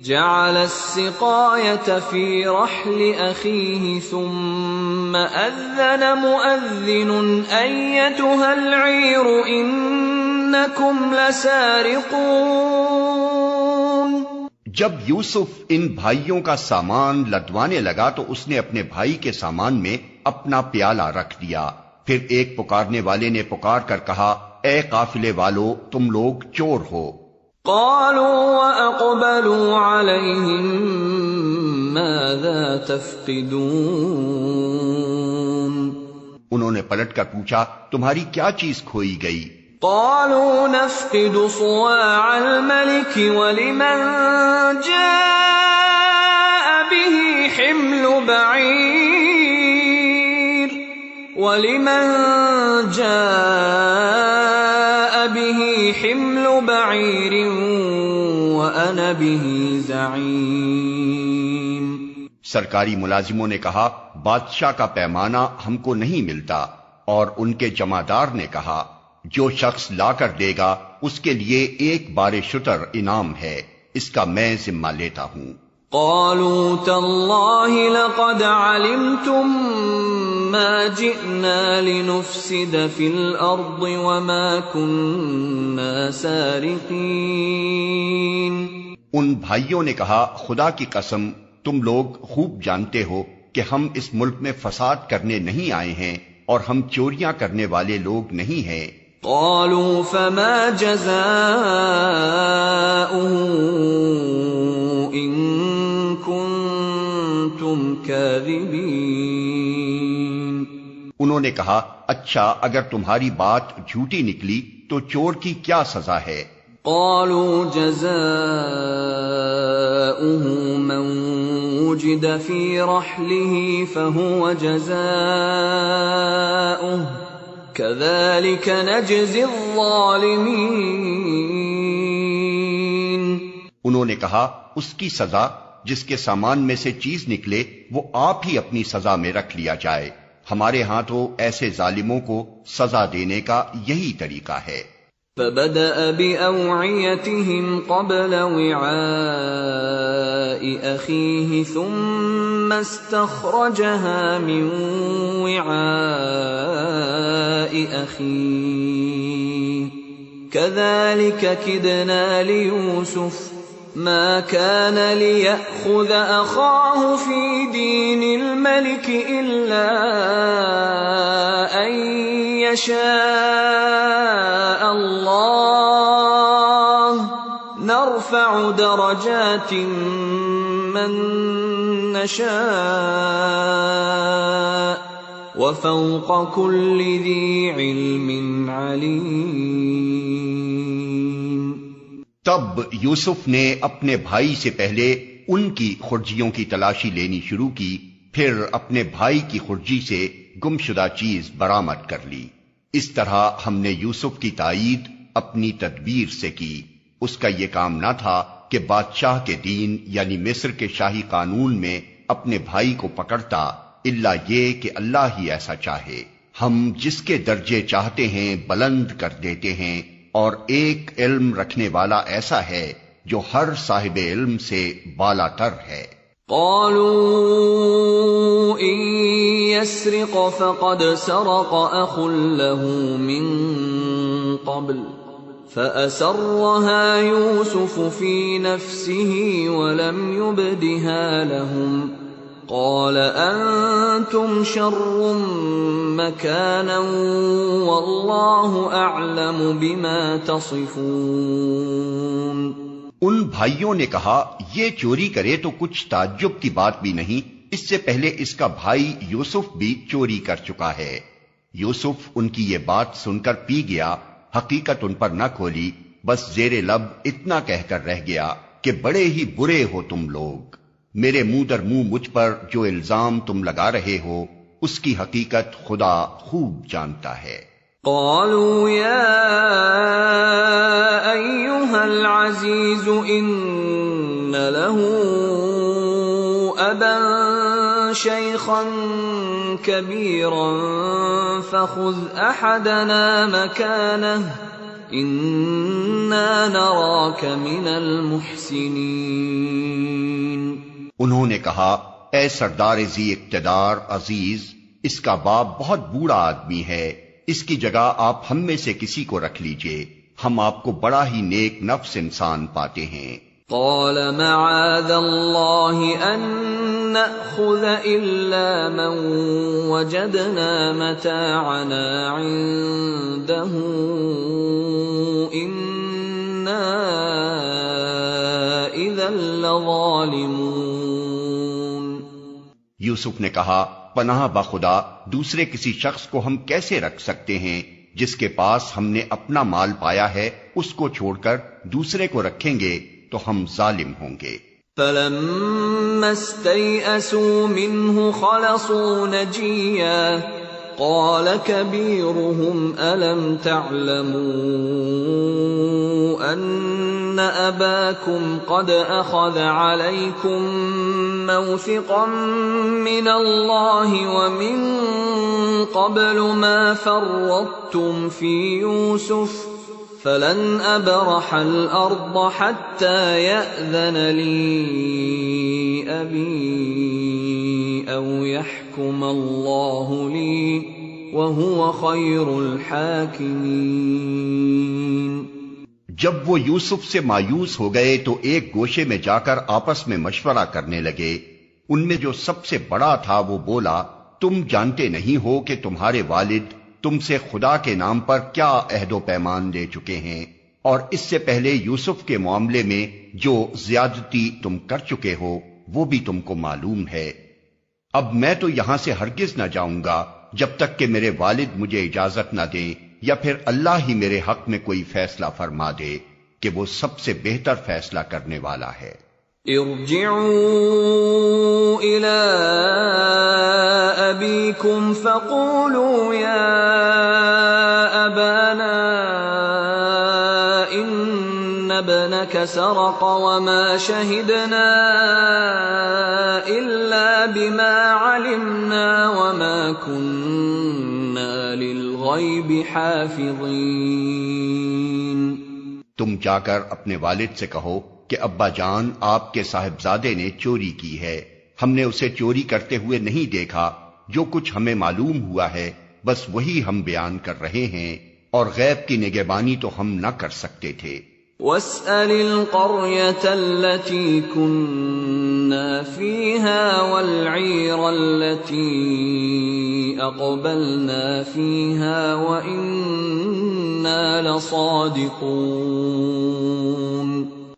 جَعَلَ السِّقَايَةَ فِي رَحْلِ أَخِيهِ ثُمَّ أَذَّنَ مُؤَذِّنٌ أَيَّتُهَا الْعِيرُ إِنَّكُمْ لَسَارِقُونَ۔ جب یوسف ان بھائیوں کا سامان لدوانے لگا تو اس نے اپنے بھائی کے سامان میں اپنا پیالہ رکھ دیا، پھر ایک پکارنے والے نے پکار کر کہا، اے قافلے والو، تم لوگ چور ہو۔ قالوا وَأَقْبَلُوا عَلَيْهِمْ مَاذَا تَفْقِدُونَ۔ انہوں نے پلٹ کر پوچھا، تمہاری کیا چیز کھوئی گئی؟ قالوا نفقد صواع الملك ولمن جاء به حمل بعير وأنا به زعيم۔ سرکاری ملازموں نے کہا، بادشاہ کا پیمانہ ہم کو نہیں ملتا، اور ان کے جمعدار نے کہا، جو شخص لا کر دے گا اس کے لیے ایک بار شتر انعام ہے، اس کا میں ذمہ لیتا ہوں۔ قالوا تالله لقد علمتم ما جئنا لنفسد في الارض وما كنا سارقين۔ ان بھائیوں نے کہا، خدا کی قسم تم لوگ خوب جانتے ہو کہ ہم اس ملک میں فساد کرنے نہیں آئے ہیں اور ہم چوریاں کرنے والے لوگ نہیں ہیں۔ قالوا فما جزاؤه ان كنتم كاذبين۔ انہوں نے کہا، اچھا اگر تمہاری بات جھوٹی نکلی تو چور کی کیا سزا ہے؟ قالوا جزاؤه من وجد في رحله فهو جزاؤه كذلك نجزي الظالمين۔ انہوں نے کہا، اس کی سزا جس کے سامان میں سے چیز نکلے وہ آپ ہی اپنی سزا میں رکھ لیا جائے، ہمارے ہاں تو ایسے ظالموں کو سزا دینے کا یہی طریقہ ہے۔ فبدأ بأوعيتهم قبل وعاء أخيه ثم استخرجها من وعاء أخيه كذلك كدنا ليوسف ما كان ليأخذ أخاه في دين الملك إلا أن يشاء الله نرفع درجات من نشاء وفوق كل ذي علم عليم۔ تب یوسف نے اپنے بھائی سے پہلے ان کی خرجیوں کی تلاشی لینی شروع کی، پھر اپنے بھائی کی خرجی سے گمشدہ چیز برآمد کر لی۔ اس طرح ہم نے یوسف کی تائید اپنی تدبیر سے کی۔ اس کا یہ کام نہ تھا کہ بادشاہ کے دین یعنی مصر کے شاہی قانون میں اپنے بھائی کو پکڑتا، الا یہ کہ اللہ ہی ایسا چاہے، ہم جس کے درجے چاہتے ہیں بلند کر دیتے ہیں، اور ایک علم رکھنے والا ایسا ہے جو ہر صاحب علم سے بالا تر ہے۔ قالوا إن يسرق فقد سرق أخ له من قبل فأسرها يوسف في نفسه ولم يبدها لهم قال انتم شر مكانا والله اعلم بما تصفون۔ ان بھائیوں نے کہا یہ چوری کرے تو کچھ تعجب کی بات بھی نہیں، اس سے پہلے اس کا بھائی یوسف بھی چوری کر چکا ہے۔ یوسف ان کی یہ بات سن کر پی گیا، حقیقت ان پر نہ کھولی، بس زیر لب اتنا کہہ کر رہ گیا کہ بڑے ہی برے ہو تم لوگ، میرے منہ در منہ مجھ پر جو الزام تم لگا رہے ہو اس کی حقیقت خدا خوب جانتا ہے۔ قالوا يا أيها العزيز إن له أبا شيخا كبيرا فخذ أحدنا مكانه إنا نراك من المحسنين۔ انہوں نے کہا اے سردار ذی اقتدار عزیز، اس کا باپ بہت بوڑھا آدمی ہے، اس کی جگہ آپ ہم میں سے کسی کو رکھ لیجئے، ہم آپ کو بڑا ہی نیک نفس انسان پاتے ہیں۔ قال معاذ اللہ ان نأخذ الا من وجدنا متاعنا عنده انا اذا لظالمون۔ یوسف نے کہا پناہ بخدا دوسرے کسی شخص کو ہم کیسے رکھ سکتے ہیں؟ جس کے پاس ہم نے اپنا مال پایا ہے اس کو چھوڑ کر دوسرے کو رکھیں گے تو ہم ظالم ہوں گے۔ فَلَمَّا اسْتَيْأَسُوا مِنْهُ خَلَصُوا نَجِيًّا قَالَ كَبِيرُهُمْ أَلَمْ تَعْلَمُوا أَنَّ أَبَاكُمْ قَدْ أَخَذَ عَلَيْكُمْ مَوْثِقًا مِّنَ اللَّهِ وَمِن قَبْلُ مَا فَرَّطتُمْ فِي يُوسُفَ فَلَنْ أَبْرَحَ الْأَرْضَ حَتَّى يَأْذَنَ لِي أَبِي أَوْ يَحْكُمَ اللَّهُ لِي وَهُوَ خَيْرُ الْحَاكِمِينَ۔ جب وہ یوسف سے مایوس ہو گئے تو ایک گوشے میں جا کر آپس میں مشورہ کرنے لگے۔ ان میں جو سب سے بڑا تھا وہ بولا تم جانتے نہیں ہو کہ تمہارے والد تم سے خدا کے نام پر کیا عہد و پیمان لے چکے ہیں، اور اس سے پہلے یوسف کے معاملے میں جو زیادتی تم کر چکے ہو وہ بھی تم کو معلوم ہے۔ اب میں تو یہاں سے ہرگز نہ جاؤں گا جب تک کہ میرے والد مجھے اجازت نہ دیں، یا پھر اللہ ہی میرے حق میں کوئی فیصلہ فرما دے کہ وہ سب سے بہتر فیصلہ کرنے والا ہے۔ ارجعوا إلى أبيكم فقولوا يا أبانا إن ابنك سرق وما شهدنا إلا بما علمنا وما كنا للغيب حافظين۔ تم جا کر اپنے والد سے کہو کہ ابا جان آپ کے صاحبزادے نے چوری کی ہے، ہم نے اسے چوری کرتے ہوئے نہیں دیکھا، جو کچھ ہمیں معلوم ہوا ہے بس وہی ہم بیان کر رہے ہیں، اور غیب کی نگہبانی تو ہم نہ کر سکتے تھے۔ وَاسْأَلِ الْقَرْيَةَ الَّتِي كُنَّا فِيهَا وَالْعِيرَ الَّتِي أَقْبَلْنَا فِيهَا وَإِنَّا لَصَادِقُونَ۔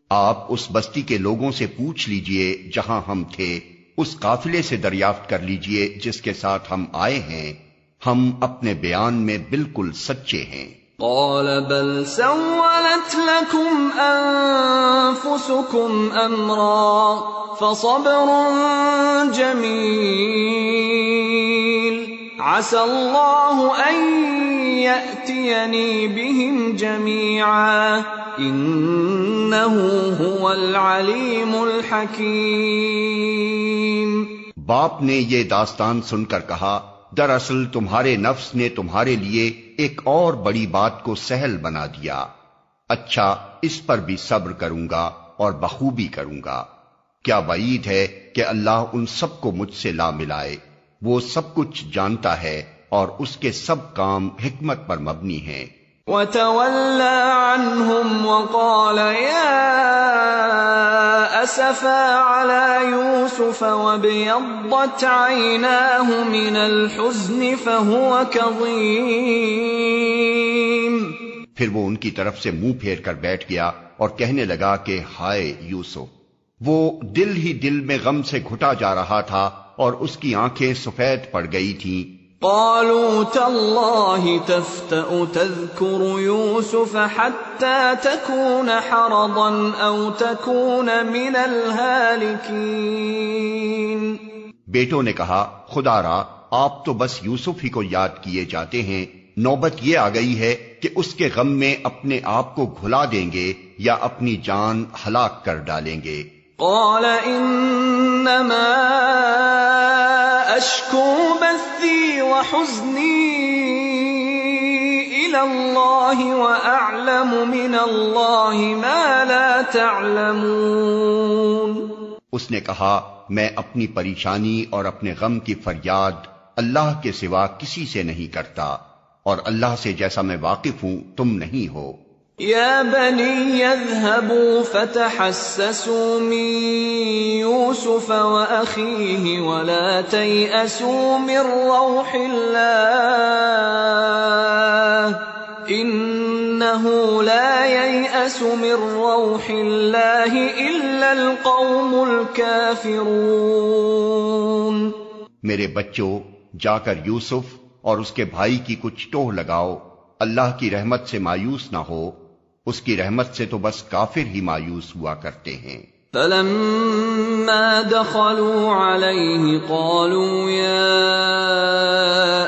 آپ اس بستی کے لوگوں سے پوچھ لیجئے جہاں ہم تھے، اس قافلے سے دریافت کر لیجئے جس کے ساتھ ہم آئے ہیں، ہم اپنے بیان میں بالکل سچے ہیں۔ قال بل سولت لكم أنفسكم أمرا فصبر جميل عسى الله أن يأتيني بهم جميعا إنه هو العليم الحكيم۔ باپ نے یہ داستان سن کر کہا دراصل تمہارے نفس نے تمہارے لیے ایک اور بڑی بات کو سہل بنا دیا، اچھا اس پر بھی صبر کروں گا اور بخوبی کروں گا۔ کیا وعید ہے کہ اللہ ان سب کو مجھ سے لا ملائے، وہ سب کچھ جانتا ہے اور اس کے سب کام حکمت پر مبنی ہیں۔ وَتَوَلَّى عَنْهُمْ وَقَالَ يَا أسفا على يوسف وابيضت عيناه من الحزن فهو كظيم. پھر وہ ان کی طرف سے منہ پھیر کر بیٹھ گیا اور کہنے لگا کہ ہائے یوسف. وہ دل ہی دل میں غم سے گھٹا جا رہا تھا اور اس کی آنکھیں سفید پڑ گئی تھیں. قالوا تالله تفتأ تذكر يوسف حتى تكون حرضا أو تكون من الهالكين. بیٹوں نے کہا خدا را آپ تو بس یوسف ہی کو یاد کیے جاتے ہیں، نوبت یہ آ گئی ہے کہ اس کے غم میں اپنے آپ کو گھلا دیں گے یا اپنی جان ہلاک کر ڈالیں گے. قال انما اشکو بثی وحزنی الى اللہ واعلم من اللہ ما لا تعلمون. اس نے کہا میں اپنی پریشانی اور اپنے غم کی فریاد اللہ کے سوا کسی سے نہیں کرتا، اور اللہ سے جیسا میں واقف ہوں تم نہیں ہو. یا بنی اذهبوا فتحسسوا من یوسف واخیہ ولا تیأسوا من روح اللہ انہ لا ییأس من روح اللہ الا القوم الکافرون. میرے بچوں جا کر یوسف اور اس کے بھائی کی کچھ ٹوہ لگاؤ، اللہ کی رحمت سے مایوس نہ ہو، اس کی رحمت سے تو بس کافر ہی مایوس ہوا کرتے ہیں. فلما دخلوا عليه قالوا يا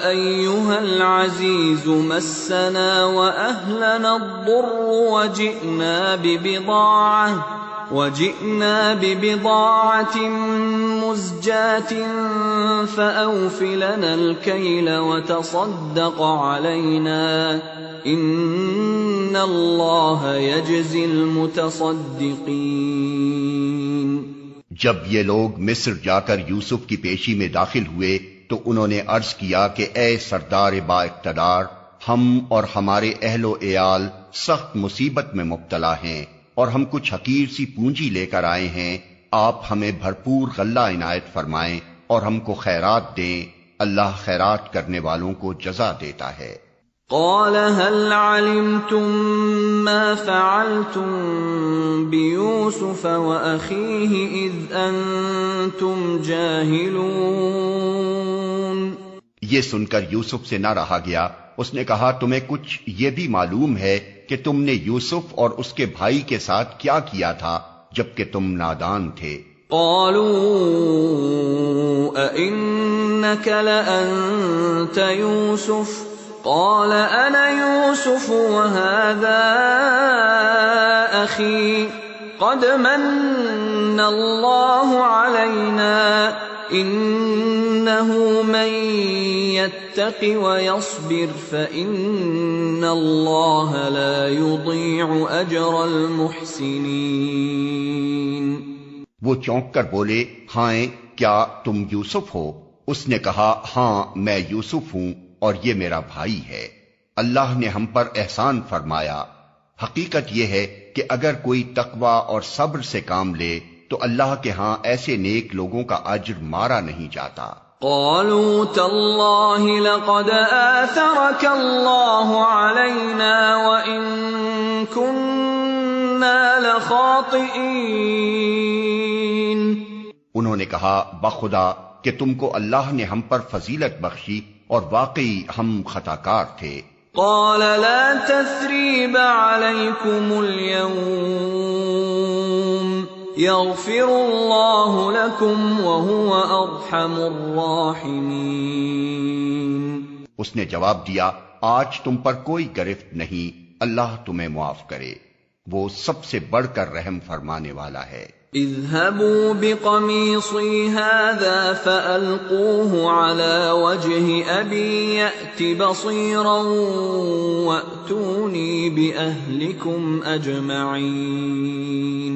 أيها العزيز مسنا وأهلنا الضر وجئنا ببضاعة مزجاة فأوف لنا الكيل وتصدق علينا إن الله يجزي المتصدقين. جب یہ لوگ مصر جا کر یوسف کی پیشی میں داخل ہوئے تو انہوں نے عرض کیا کہ اے سردار با اقتدار، ہم اور ہمارے اہل و عیال سخت مصیبت میں مبتلا ہیں اور ہم کچھ حقیر سی پونجی لے کر آئے ہیں. آپ ہمیں بھرپور غلہ عنایت فرمائیں اور ہم کو خیرات دیں، اللہ خیرات کرنے والوں کو جزا دیتا ہے. قال هل علمتم ما فعلتم بيوسف وأخيه إذ أنتم جاهلون. یہ سن کر یوسف سے نہ رہا گیا. اس نے کہا تمہیں کچھ یہ بھی معلوم ہے کہ تم نے یوسف اور اس کے بھائی کے ساتھ کیا کیا تھا جبکہ تم نادان تھے. قالوا أئنك لأنت يوسف قال أنا يوسف وهذا أخي قد من الله علينا إنه من يتق ويصبر فإن الله لا يضيع أجر المحسنين. وہ چونک کر بولے ہائیں کیا تم یوسف ہو؟ اس نے کہا ہاں میں یوسف ہوں اور یہ میرا بھائی ہے. اللہ نے ہم پر احسان فرمایا. حقیقت یہ ہے کہ اگر کوئی تقوی اور صبر سے کام لے تو اللہ کے ہاں ایسے نیک لوگوں کا اجر مارا نہیں جاتا. قالوا تالله لقد آثرك الله علينا وإن كنا لخاطئين. انہوں نے کہا بخدا کہ تم کو اللہ نے ہم پر فضیلت بخشی اور واقعی ہم خطاکار تھے. قال لا تثریب علیکم اليوم یغفر اللہ لکم وہو ارحم الراحمین. اس نے جواب دیا آج تم پر کوئی گرفت نہیں، اللہ تمہیں معاف کرے، وہ سب سے بڑھ کر رحم فرمانے والا ہے. اذهبوا بقميصي هذا فألقوه على وجه أبي يأت بصيرا وأتوني بأهلكم أجمعين.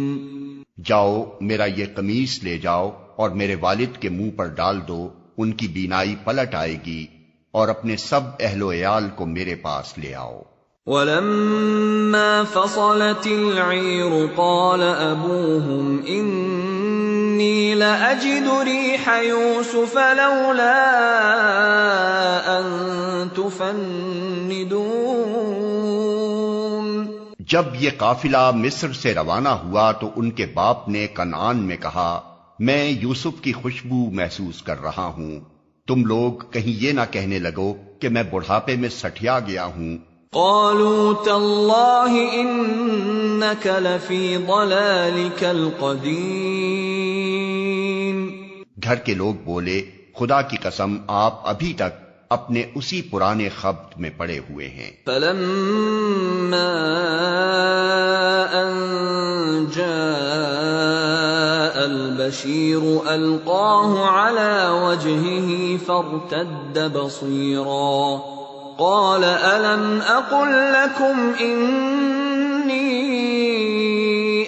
جاؤ میرا یہ قمیص لے جاؤ اور میرے والد کے منہ پر ڈال دو، ان کی بینائی پلٹ آئے گی، اور اپنے سب اہل و عیال کو میرے پاس لے آؤ. وَلَمَّا فَصَلَتِ الْعِيرُ قَالَ أَبُوهُمْ إِنِّي لَأَجِدُ رِيحَ يُوسُفَ لَوْلَا أَن تُفَنِّدُونِ۔ جب یہ قافلہ مصر سے روانہ ہوا تو ان کے باپ نے کنعان میں کہا، میں یوسف کی خوشبو محسوس کر رہا ہوں، تم لوگ کہیں یہ نہ کہنے لگو کہ میں بڑھاپے میں سٹھیا گیا ہوں۔ قالوا تالله انك لفی ضلالك القدیم۔ گھر کے لوگ بولے، خدا کی قسم آپ ابھی تک اپنے اسی پرانے خبت میں پڑے ہوئے ہیں۔ فلما ان جاء البشیر القاه على وجهه فارتد بصیرا قال ألم أقل لكم إني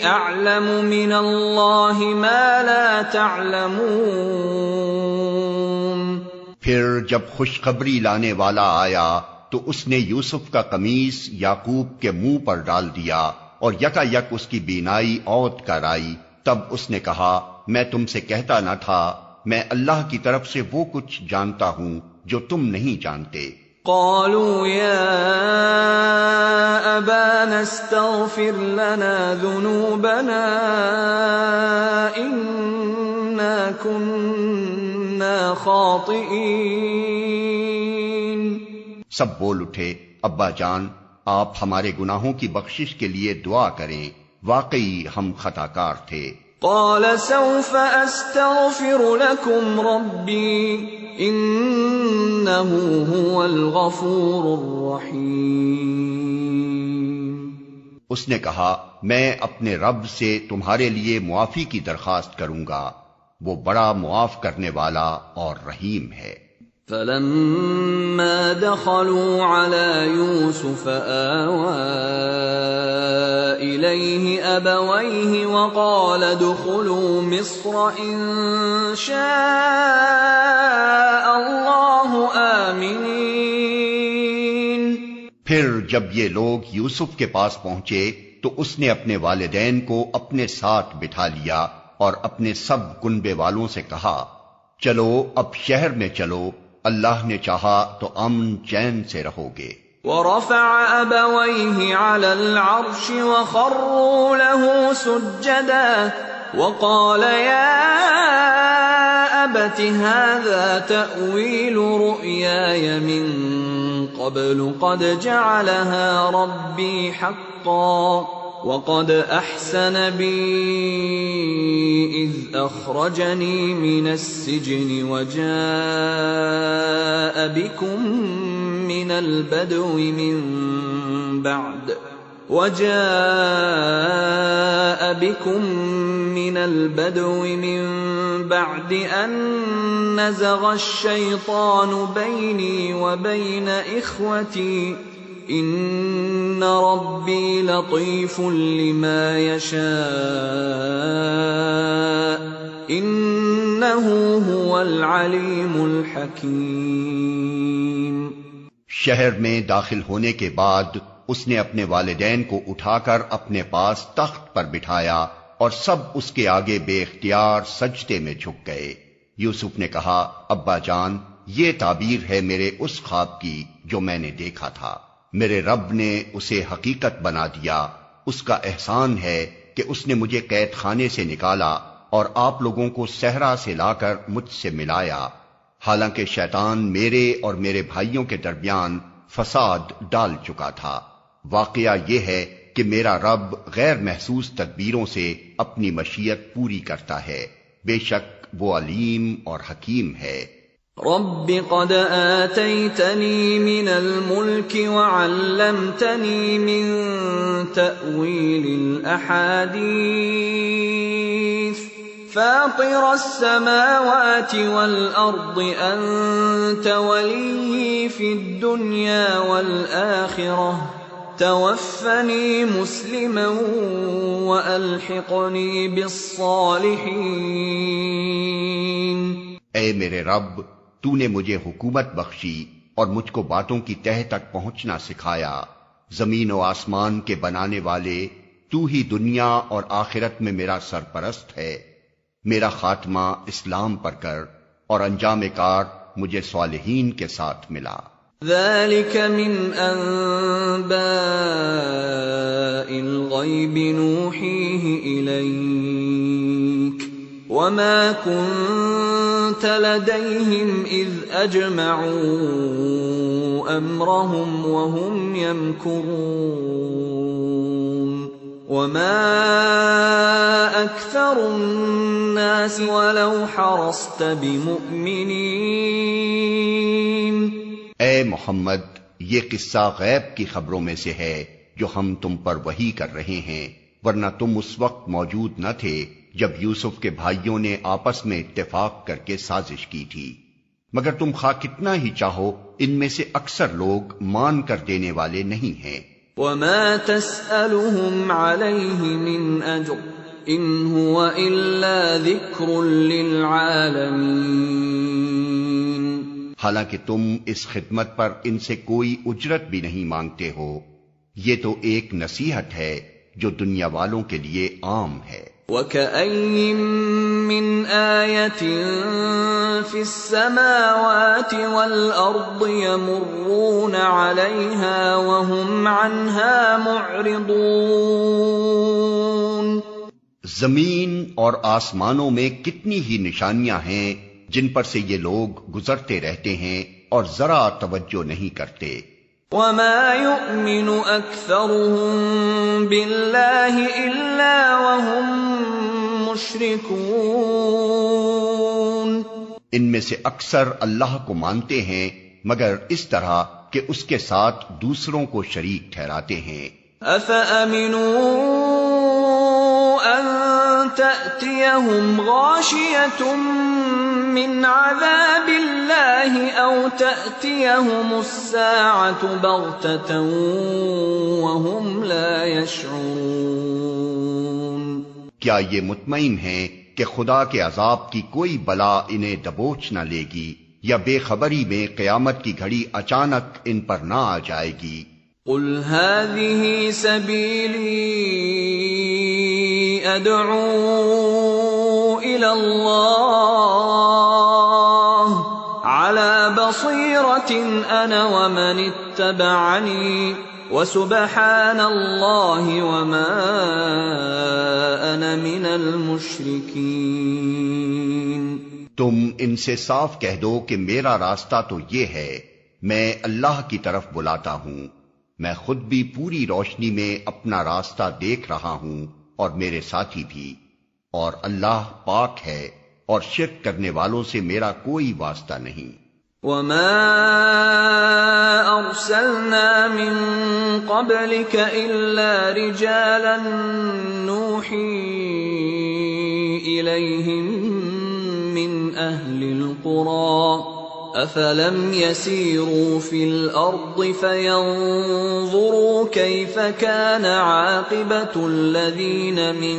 أعلم من الله ما لا تعلمون۔ پھر جب خوشخبری لانے والا آیا تو اس نے یوسف کا قمیص یعقوب کے منہ پر ڈال دیا اور یکا یک اس کی بینائی اوت کر آئی۔ تب اس نے کہا، میں تم سے کہتا نہ تھا میں اللہ کی طرف سے وہ کچھ جانتا ہوں جو تم نہیں جانتے۔ قالوا يا أبانا استغفر لنا ذنوبنا إنا كنا خاطئين۔ سب بول اٹھے، ابا جان آپ ہمارے گناہوں کی بخشش کے لیے دعا کریں، واقعی ہم خطا کار تھے۔ قال سوف استغفر لكم ربي انه هو الغفور الرحیم۔ اس نے کہا، میں اپنے رب سے تمہارے لیے معافی کی درخواست کروں گا، وہ بڑا معاف کرنے والا اور رحیم ہے۔ فلما دخلوا على يوسف آوى إليه أبويه وقال ادخلوا مصر إن شاء الله آمنين۔ پھر جب یہ لوگ یوسف کے پاس پہنچے تو اس نے اپنے والدین کو اپنے ساتھ بٹھا لیا اور اپنے سب کنبے والوں سے کہا، چلو اب شہر میں چلو، اللہ نے چاہا تو امن چین سے رہو گے۔ ورفع أبويه على العرش وخروا له سجدا وقال يا أبت هذا تأويل رؤياي من قبل قد جعلها ربي حقا وقد أحسن بي إذ أخرجني من السجن وجاء بكم من البدو من بعد أن نزغ الشيطان بيني وبين إخوتي إن ربي لطيف لما يشاء إنه هو العليم الحكيم۔ شہر میں داخل ہونے کے بعد اس نے اپنے والدین کو اٹھا کر اپنے پاس تخت پر بٹھایا اور سب اس کے آگے بے اختیار سجدے میں جھک گئے۔ یوسف نے کہا، ابا جان یہ تعبیر ہے میرے اس خواب کی جو میں نے دیکھا تھا، میرے رب نے اسے حقیقت بنا دیا، اس کا احسان ہے کہ اس نے مجھے قید خانے سے نکالا اور آپ لوگوں کو صحرا سے لا کر مجھ سے ملایا، حالانکہ شیطان میرے اور میرے بھائیوں کے درمیان فساد ڈال چکا تھا۔ واقعہ یہ ہے کہ میرا رب غیر محسوس تدبیروں سے اپنی مشیت پوری کرتا ہے، بے شک وہ علیم اور حکیم ہے۔ رب قد آتيتني من الملك وعلمتني من تأويل الأحاديث فاطر السماوات والأرض أنت ولي في الدنيا والآخرة توفني مسلما وألحقني بالصالحين۔ اے میرے رب، تو نے مجھے حکومت بخشی اور مجھ کو باتوں کی تہ تک پہنچنا سکھایا، زمین و آسمان کے بنانے والے تو ہی دنیا اور آخرت میں میرا سرپرست ہے، میرا خاتمہ اسلام پر کر اور انجام کار مجھے صالحین کے ساتھ ملا۔ ذلك من انباء الغیب نوحیہ الیک وما كنت لديهم اذ اجمعوا امرهم وهم يمكرون وما اكثر الناس ولو حرصت بمؤمنين۔ اے محمد، یہ قصہ غیب کی خبروں میں سے ہے جو ہم تم پر وحی کر رہے ہیں، ورنہ تم اس وقت موجود نہ تھے جب یوسف کے بھائیوں نے آپس میں اتفاق کر کے سازش کی تھی، مگر تم خواہ کتنا ہی چاہو ان میں سے اکثر لوگ مان کر دینے والے نہیں ہیں۔ وما تسألهم عليه من اجر ان هو الا ذکر للعالمین۔ حالانکہ تم اس خدمت پر ان سے کوئی اجرت بھی نہیں مانگتے ہو، یہ تو ایک نصیحت ہے جو دنیا والوں کے لیے عام ہے۔ وَكَأَيٍّ مِّنْ آيَةٍ فِي السَّمَاوَاتِ وَالْأَرْضِ يَمُرُّونَ عَلَيْهَا وَهُمْ عَنْهَا مُعْرِضُونَ۔ زمین اور آسمانوں میں کتنی ہی نشانیاں ہیں جن پر سے یہ لوگ گزرتے رہتے ہیں اور ذرا توجہ نہیں کرتے۔ وَمَا يُؤْمِنُ أَكْثَرُهُم بِاللَّهِ إِلَّا وَهُم مُشْرِكُونَ۔ ان میں سے اکثر اللہ کو مانتے ہیں مگر اس طرح کہ اس کے ساتھ دوسروں کو شریک ٹھہراتے ہیں۔ أَفَأَمِنُوا أَن تَأْتِيَهُمْ غَاشِيَةٌ مِّنْ عَذَابِ اللَّهِ أَوْ تَأْتِيَهُمُ السَّاعَةُ بَغْتَةً وَهُمْ لَا يَشْعُرُونَ۔ کیا یہ مطمئن ہیں کہ خدا کے عذاب کی کوئی بلا انہیں دبوچ نہ لے گی، یا بے خبری میں قیامت کی گھڑی اچانک ان پر نہ آ جائے گی؟ قُلْ هَٰذِهِ سَبِيلِي أَدْعُو إِلَى اللَّهِ عَلَى بَصِيرَةٍ أَنَا وَمَنِ اتَّبَعَنِي وَسُبْحَانَ اللَّهِ وَمَا أَنَا مِنَ الْمُشْرِكِينَ۔ تم ان سے صاف کہہ دو کہ میرا راستہ تو یہ ہے، میں اللہ کی طرف بلاتا ہوں، میں خود بھی پوری روشنی میں اپنا راستہ دیکھ رہا ہوں اور میرے ساتھی بھی، اور اللہ پاک ہے اور شرک کرنے والوں سے میرا کوئی واسطہ نہیں۔ وَمَا أَرْسَلْنَا مِن قَبْلِكَ إِلَّا رِجَالًا نُوحِي إِلَيْهِم مِّنْ أَهْلِ الْقُرَىٰ أَفَلَمْ يَسِيرُوا فِي الْأَرْضِ فَيَنظُرُوا كَيْفَ كَانَ عَاقِبَةُ الَّذِينَ مِن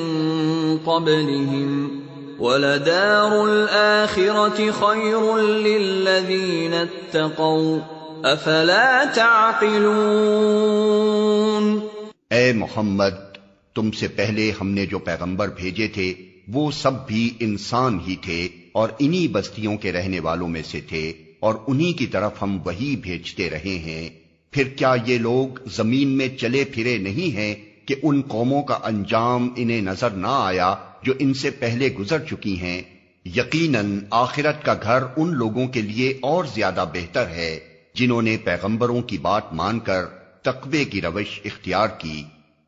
قَبْلِهِمْ وَلَدَارُ الْآخِرَةِ خَيْرٌ لِّلَّذِينَ اتَّقَوْا أَفَلَا تَعْقِلُونَ۔ اے محمد، تم سے پہلے ہم نے جو پیغمبر بھیجے تھے وہ سب بھی انسان ہی تھے اور انہی بستیوں کے رہنے والوں میں سے تھے، اور انہی کی طرف ہم وحی بھیجتے رہے ہیں۔ پھر کیا یہ لوگ زمین میں چلے پھرے نہیں ہیں کہ ان قوموں کا انجام انہیں نظر نہ آیا جو ان سے پہلے گزر چکی ہیں؟ یقیناً آخرت کا گھر ان لوگوں کے لیے اور زیادہ بہتر ہے جنہوں نے پیغمبروں کی بات مان کر تقوی کی روش اختیار کی۔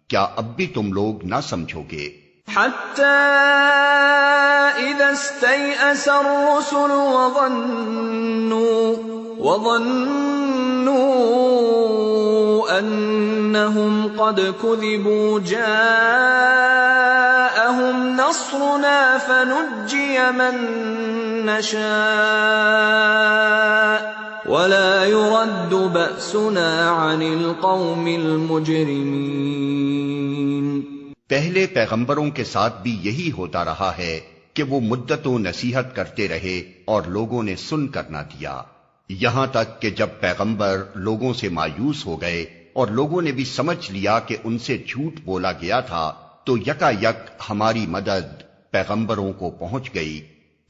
کیا اب بھی تم لوگ نہ سمجھو گے؟ حَتَّى إِذَا اسْتَيْأَسَ الرُّسُلُ وَظَنُّوا أَنَّهُمْ قَدْ كُذِبُوا جَاءَهُمْ نَصْرُنَا فَنُجِّيَ مَن نَّشَاءُ وَلَا يُرَدُّ بَأْسُنَا عَنِ الْقَوْمِ الْمُجْرِمِينَ۔ پہلے پیغمبروں کے ساتھ بھی یہی ہوتا رہا ہے کہ وہ مدت و نصیحت کرتے رہے اور لوگوں نے سن کر نہ دیا، یہاں تک کہ جب پیغمبر لوگوں سے مایوس ہو گئے اور لوگوں نے بھی سمجھ لیا کہ ان سے جھوٹ بولا گیا تھا، تو یکا یک ہماری مدد پیغمبروں کو پہنچ گئی۔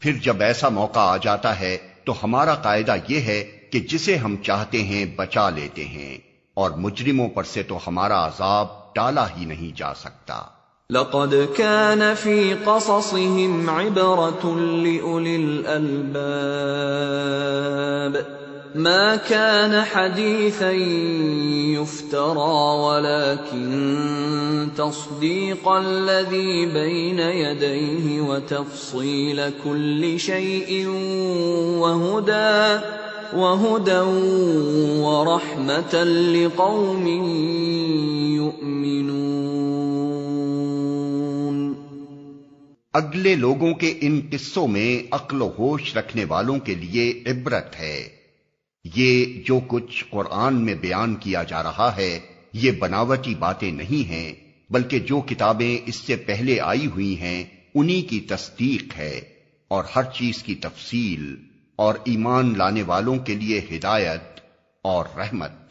پھر جب ایسا موقع آ جاتا ہے تو ہمارا قاعدہ یہ ہے کہ جسے ہم چاہتے ہیں بچا لیتے ہیں، اور مجرموں پر سے تو ہمارا عذاب ٹالا ہی نہیں جا سکتا۔ لقد كان في قصصهم عبرة لأولي الألباب ما كان حديثا يفترى ولكن تصديق الذي بين يديه وتفصيل كل شيء وهدى ورحمة لقوم يؤمنون۔ اگلے لوگوں کے ان قصوں میں عقل و ہوش رکھنے والوں کے لیے عبرت ہے۔ یہ جو کچھ قرآن میں بیان کیا جا رہا ہے یہ بناوٹی باتیں نہیں ہیں، بلکہ جو کتابیں اس سے پہلے آئی ہوئی ہیں انہی کی تصدیق ہے، اور ہر چیز کی تفصیل، اور ایمان لانے والوں کے لیے ہدایت اور رحمت۔